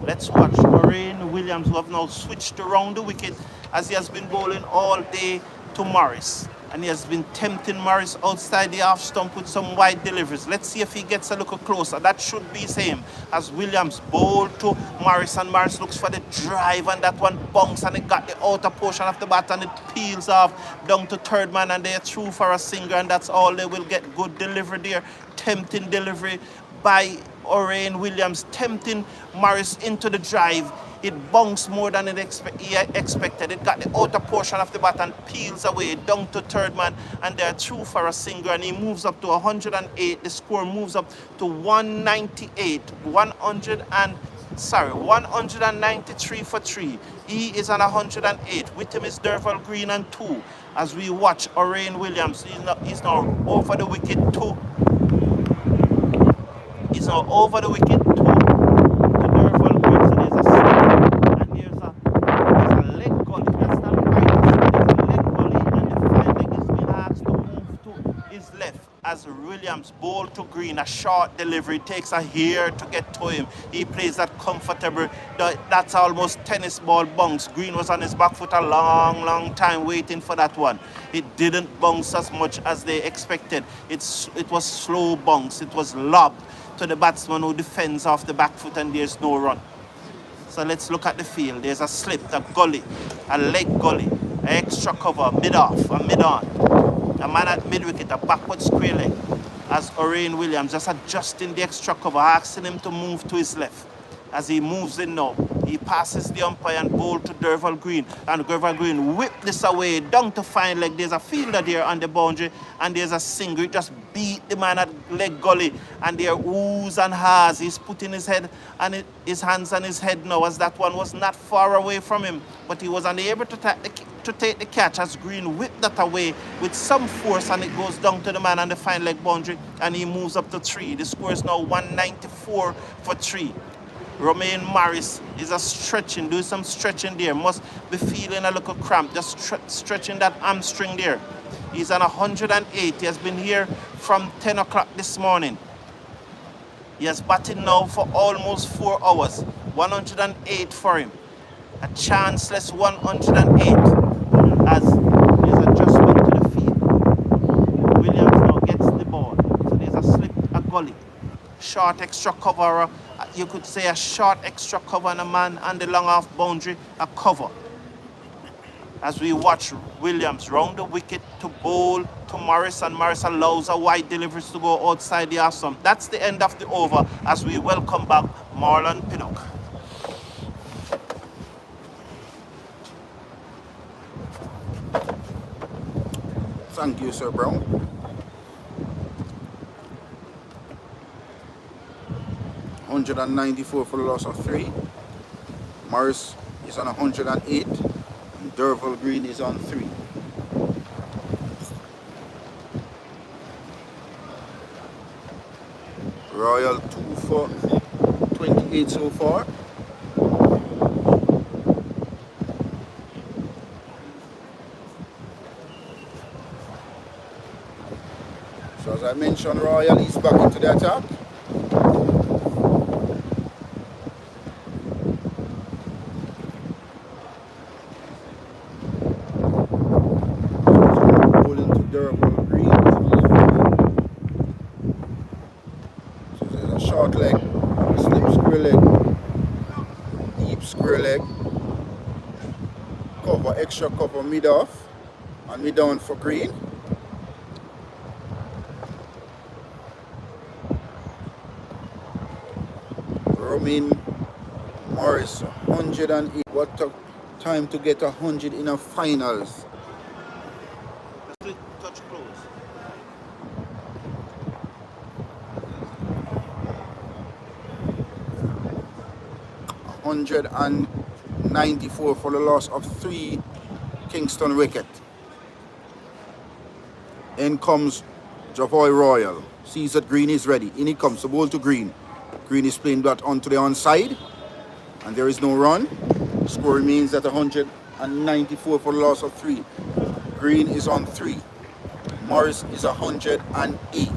Let's watch Orain Williams, who have now switched around the wicket, as he has been bowling all day to Morris. And he has been tempting Morris outside the half stump with some wide deliveries. Let's see if he gets a little closer. That should be same as Williams bowled to Morris, and Morris looks for the drive, and that one bunks, and it got the outer portion of the bat, and it peels off down to third man, and they're through for a single, and that's all they will get. Good delivery there, tempting delivery by Orain Williams, tempting Morris into the drive. It bounced more than he expected. It got the outer portion of the bat and peels away down to third man, and they're through for a single, and he moves up to 108. The score moves up to 198. 193 for 3. He is on 108. With him is Derval Green on 2. As we watch Orain Williams, he's now over the wicket to. He's now over the wicket to Derval Green. So there's a slip, and there's a leg gully. That's not right. There's a leg gully, and the fine leg is being asked to move to his left. As Williams bowl to Green, a short delivery, takes a hair to get to him. He plays that comfortable. That's almost tennis ball bounce. Green was on his back foot a long time waiting for that one. It didn't bounce as much as they expected. It was slow bounce. It was lobbed to the batsman who defends off the back foot, and there's no run. So let's look at the field. There's a slip, a gully, a leg gully, an extra cover, mid-off, a mid-on. A man at mid-wicket, a backward square leg, as Orain Williams just adjusting the extra cover, asking him to move to his left. As he moves in now, he passes the umpire and bowl to Derval Green. And Derval Green whip this away down to fine leg. There's a fielder there on the boundary, and there's a single. He just beat the man at leg gully, and there oohs and ha's. He's putting his head and his hands on his head now, as that one was not far away from him, but he was unable to take the catch, as Green whipped that away with some force, and it goes down to the man on the fine leg boundary, and he moves up to 3. The score is now 194 for 3. Romain Morris is doing some stretching there. Must be feeling a little cramp, just stretching that hamstring there. He's on 108. He has been here from 10 o'clock this morning. He has batted now for almost 4 hours. 108 for him. A chanceless 108, as there's adjustment to the field. Williams now gets the ball. So there's a slip, a gully. Short extra cover, you could say a short extra cover, and a man on the long off boundary, a cover. As we watch Williams round the wicket to bowl to Morris, and Morris allows a wide delivery to go outside the half stump. That's the end of the over, as we welcome back Marlon Pinnock. Thank you, Sir Brown. 194 for the loss of 3. Morris is on 108. And Derval Green is on 3. Royal 2 for 28 so far. So as I mentioned, Royal is back into the attack. Ball into Derval Green. So there's a short leg, slip square leg, deep square leg, cover, extra cover mid off, and mid down for Green. Romain Morris 108. What a time to get 100 in a finals. Touch close. 194 for the loss of 3 Kingston wicket. In comes Javoy Royal. Sees that Green is ready. In he comes, the ball to Green. Green is playing that onto the onside. And there is no run. Score remains at 194 for the loss of 3. Green is on 3. Morris is 108.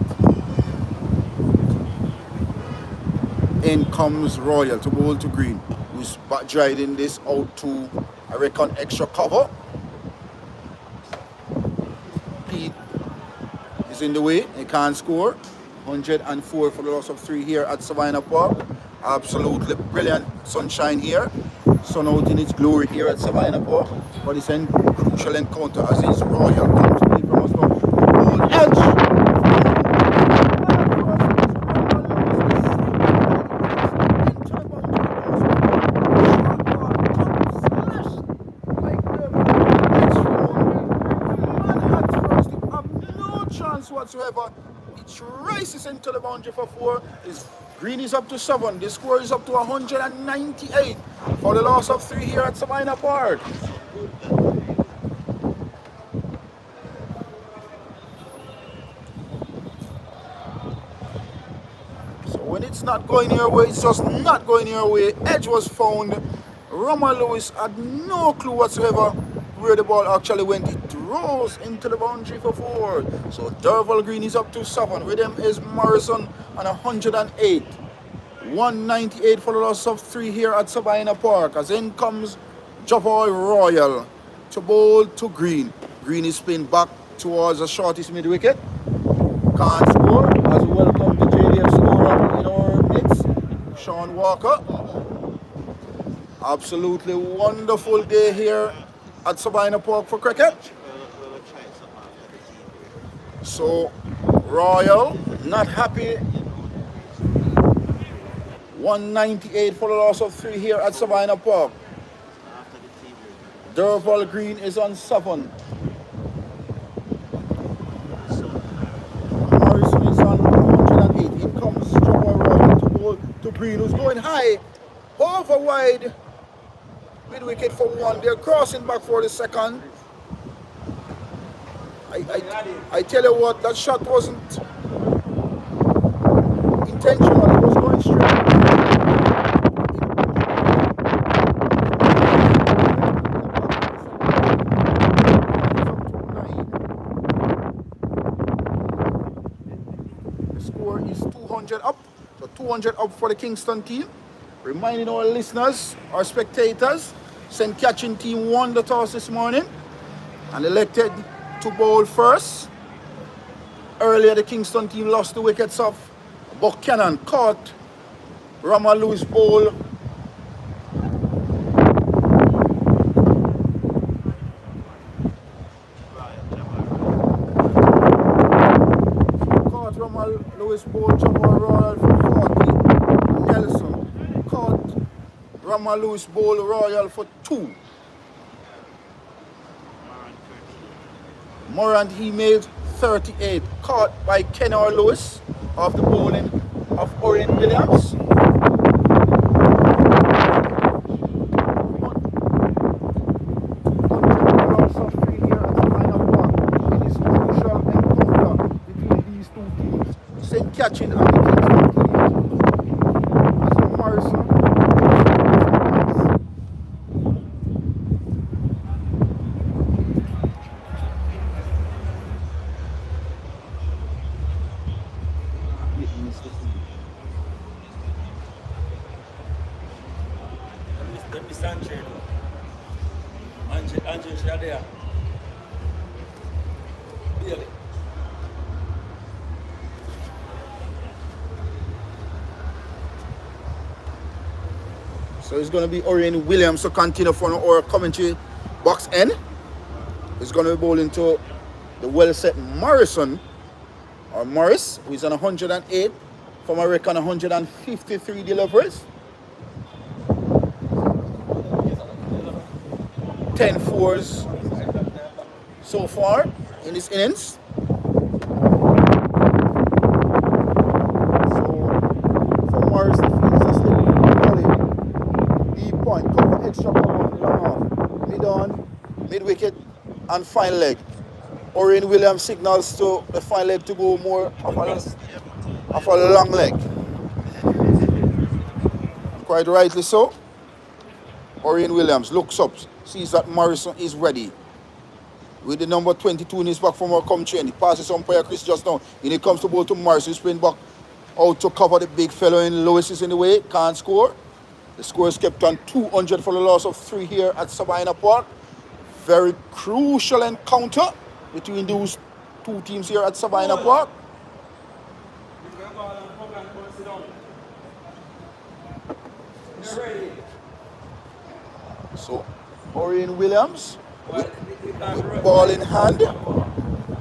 In comes Royal to bowl to Green, who's driving this out to, I reckon, extra cover. Pete is in the way, he can't score. 104 for the loss of 3 here at Sabina Park. Absolutely brilliant sunshine here. Sun out in its glory here at Sabina Park. But it's a crucial encounter as his Royal comes away from us now. Ball edge! Whatsoever, it races into the boundary for 4. Green is up to 7. The score is up to 198 for the loss of 3 here at Sabina Park. So when it's not going your way, it's just not going your way. Edge was found. Roma Lewis had no clue whatsoever where the ball actually went. It rose into the boundary for 4. So Derval Green is up to 7. With him is Morrison on 108. 198 for the loss of 3 here at Sabina Park. As in comes Javoy Royal to bowl to Green. Green is playing back towards the shortest mid wicket. Can't score. As we welcome the JDF scorer in our midst, Sean Walker. Absolutely wonderful day here at Sabina Park for cricket. So Royal not happy. 198 for the loss of 3 here at Sabina Park. Derval Green is on 7. Morrison is on 108. In comes Javoy Royal to bowl to Green, who's going high, over wide. Mid wicket for 1. They're crossing back for the second. I tell you what, that shot wasn't intentional. It was going straight. The score is 200 up. So 200 up for the Kingston team. Reminding our listeners, our spectators, St. Catherine team won the toss this morning and elected to bowl first. Earlier, the Kingston team lost the wickets of Buchanan, caught Rama Lewis bowl. Caught Rama Lewis bowl, Javoy Royal for 40. Nelson caught Rama Lewis bowl Royal for 2. Morant he made 38, caught by Kenor Lewis of the bowling of Orient Williams. Catching and the Kingston cage. As Morrison. Let me stand here. Angel, she are there. Really? So it's going to be Orion Williams to continue from our commentary box end. He's going to be bowling to the well-set Morrison, or Morris, who is on 108 from a record 153 deliveries. 10 fours so far in this innings. So for Morris, the field is asleep. Deep point, cover, extra cover, long off, mid on, mid wicket, and fine leg. Orion Williams signals to the fine leg to go more of a long leg. Quite rightly so. Orion Williams looks up, sees that Morrison is ready. With the number 22 in his back from our commentary, and he passes umpire Chris just now. And it comes to ball to Morrison, sprint back out to cover the big fellow in. Lewis is in the way, can't score. The score is kept on 200 for the loss of 3 here at Sabina Park. Very crucial encounter between those two teams here at Sabina Park. So, Orion Williams, with ball in hand,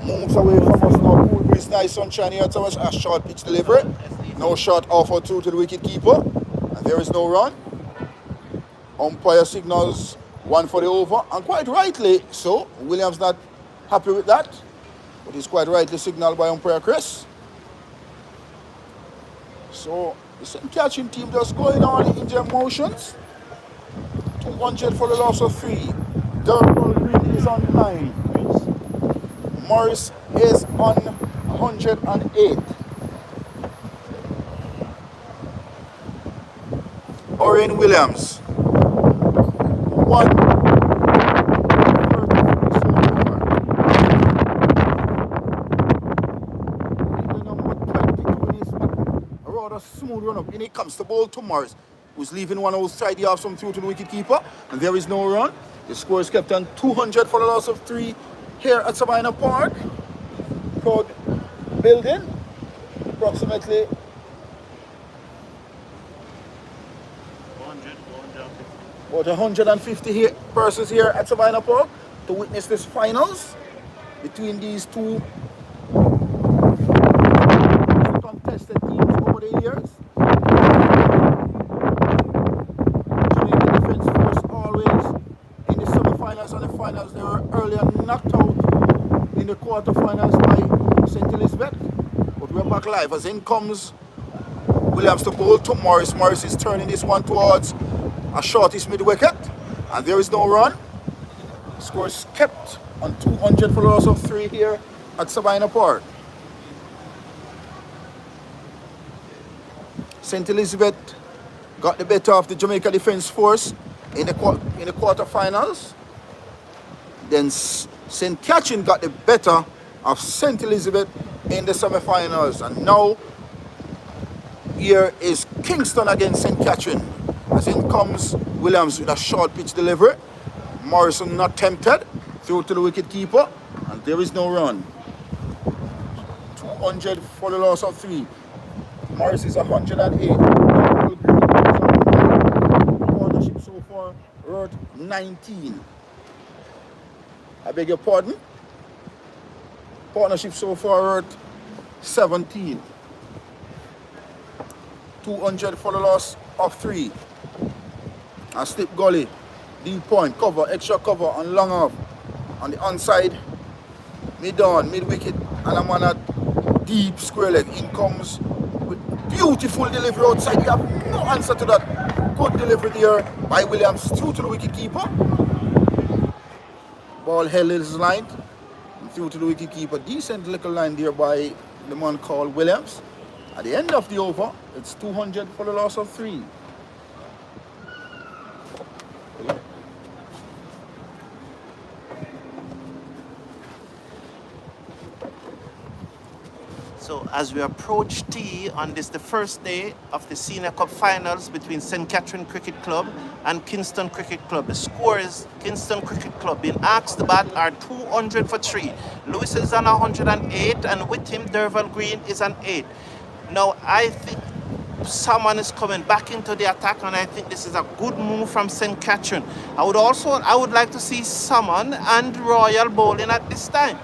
moves away from us now. Cool breeze, nice sunshine here at us. A short pitch delivery. No shot offer through to the wicket keeper. And there is no run. Umpire signals 1 for the over. And quite rightly so. Williams not happy with that. But it's quite rightly signaled by umpire Chris. So, the same catching team just going on in their motions. 200 for the loss of 3. Durham Green is on 9. Morris is on 108. Orion Williams. 1. The number 22 is a rather smooth run up. In it comes the ball to Morris, who's leaving one outside the off some through to the wicket keeper, and there is no run. The score is kept on 200 for the loss of 3 here at Sabina Park. Crowd building approximately 150 here, persons here at Sabina Park to witness this finals between these two contested teams over the years. Jamaica Defence Force always in the semi-finals and the finals. They were earlier knocked out in the quarter-finals by St. Elizabeth. But we're back live as in comes Williams to bowl to Morris. Morris is turning this one towards a shortish mid-wicket. And there is no run. Score is kept on 200 for the loss of 3 here at Sabina Park. St. Elizabeth got the better of the Jamaica Defence Force in the quarterfinals. Then St. Catherine got the better of St. Elizabeth in the semi-finals. And now here is Kingston against St. Catherine. As in comes Williams with a short pitch delivery. Morrison not tempted. Through to the wicket keeper. And there is no run. 200 for the loss of 3. Morris is 108. Partnership so far worth 19. I beg your pardon. Partnership so far worth 17. 200 for the loss of 3. And slip gully, deep point, cover, extra cover, and long off. On the onside, mid on, mid wicket, and I'm on a deep square leg. In comes with beautiful delivery outside. We have no answer to that. Good delivery there by Williams through to the wicket keeper. Ball held his line through to the wicket keeper. Decent little line there by the man called Williams. At the end of the over, it's 200 for the loss of 3. So as we approach tea on this, the first day of the Senior Cup finals between St. Catherine Cricket Club and Kingston Cricket Club. The score is Kingston Cricket Club being asked to bat are 200 for 3. Lewis is on 108 and with him Derval Green is on 8. Now I think someone is coming back into the attack and I think this is a good move from St. Catherine. I would like to see Salmon and Royal bowling at this time.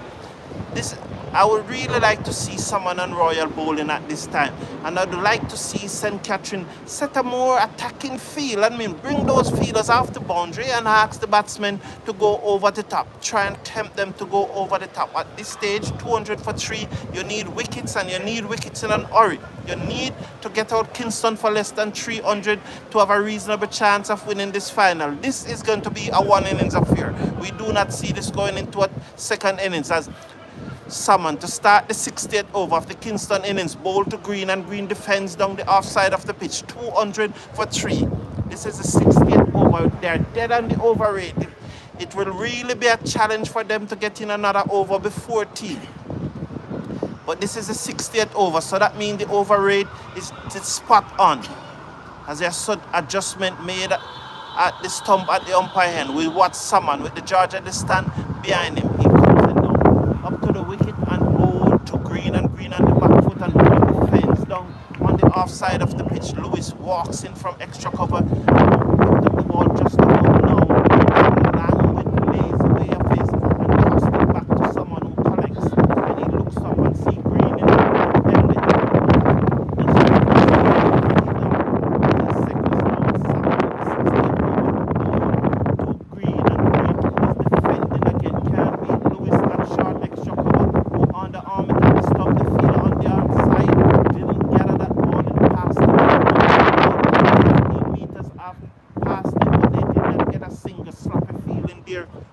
I would really like to see someone on Royal bowling at this time. And I'd like to see St. Catherine set a more attacking field. Bring those fielders off the boundary and ask the batsmen to go over the top. Try and tempt them to go over the top. At this stage, 200 for 3, you need wickets and you need wickets in an hurry. You need to get out Kingston for less than 300 to have a reasonable chance of winning this final. This is going to be a one innings affair. We do not see this going into a second innings as Salmon to start the 60th over of the Kingston innings, bowl to Green and Green defends down the offside of the pitch, 200 for 3. This is the 60th over. They're dead on the over rate. It will really be a challenge for them to get in another over before tea. But this is the 60th over, so that means the over rate is spot on. As there's an adjustment made at the stump at the umpire end. We watch Salmon with the judge at the stand behind him. He comes in now up to the wicket and bowl to Green and Green on the back foot and Green defends down on the offside of the pitch. Lewis walks in from extra cover, picked up the ball just about now, land with lazy way of his and tossed it back to someone who collects. And he looks up and see Green in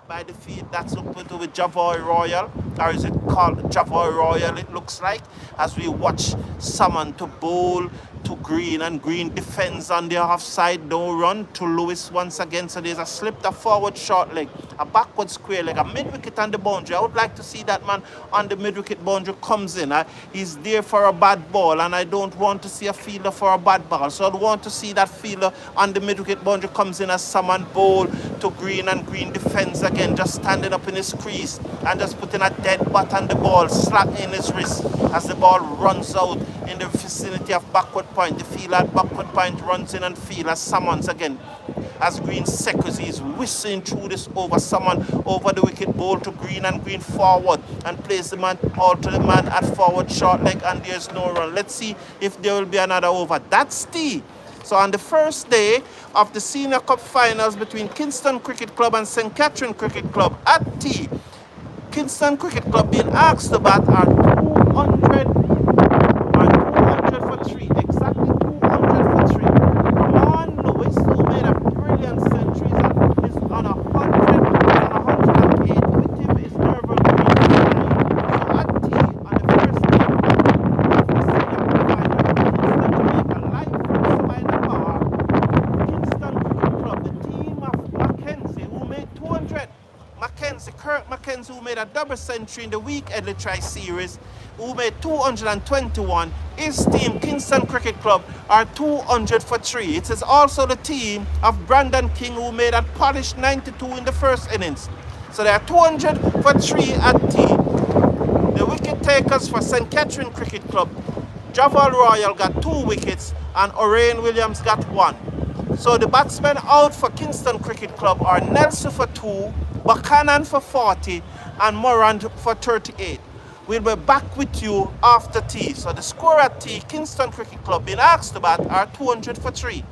by the field. That's up with Javoy Royal, or is it called Javoy Royal? It looks like, as we watch Salmon to bowl to Green and Green defends on the offside, no run to Lewis once again. So there's a slip, a forward short leg, a backward square leg, a mid wicket on the boundary. I would like to see that man on the mid wicket boundary comes in. He's there for a bad ball, and I don't want to see a fielder for a bad ball. So I want to see that fielder on the mid wicket boundary comes in as Salmon bowl to Green and Green defends again, just standing up in his crease and just putting a dead bat on the ball, slap in his wrist as the ball runs out in the vicinity of backward point. The fielder at backward point runs in and field as Salmon's again. As Green seconds, he's whistling through this over. Salmon over the wicket, bowl to Green and Green forward and plays the man out to the man at forward short leg, and there's no run. Let's see if there will be another over. That's tea. So on the first day of the Senior Cup finals between Kingston Cricket Club and St. Catherine Cricket Club at tea, Kingston Cricket Club being asked to bat are 200 for 3, exactly 200 for 3. Ramon Lewis, who made a brilliant century, is on 108. With him is Derval Green. So at tea, on the first day of the Senior Cup final, Kingston Jamaica, live from Sabina Park, Kingston Cricket Club, the team of Mackenzie, who made 200. Kirk Mackenzie, who made a double century in the week Edley Tri-Series, who made 221. His team, Kingston Cricket Club, are 200 for 3. It is also the team of Brandon King, who made a polished 92 in the first innings. So they are 200 for 3 at tea. The wicket takers for St. Catherine Cricket Club, Javoy Royal got 2 wickets and Orain Williams got 1. So the batsmen out for Kingston Cricket Club are Nelson for 2, Buchanan for 40, and Moran for 38. We'll be back with you after tea. So the score at tea, Kingston Cricket Club being asked to bat are 200 for 3.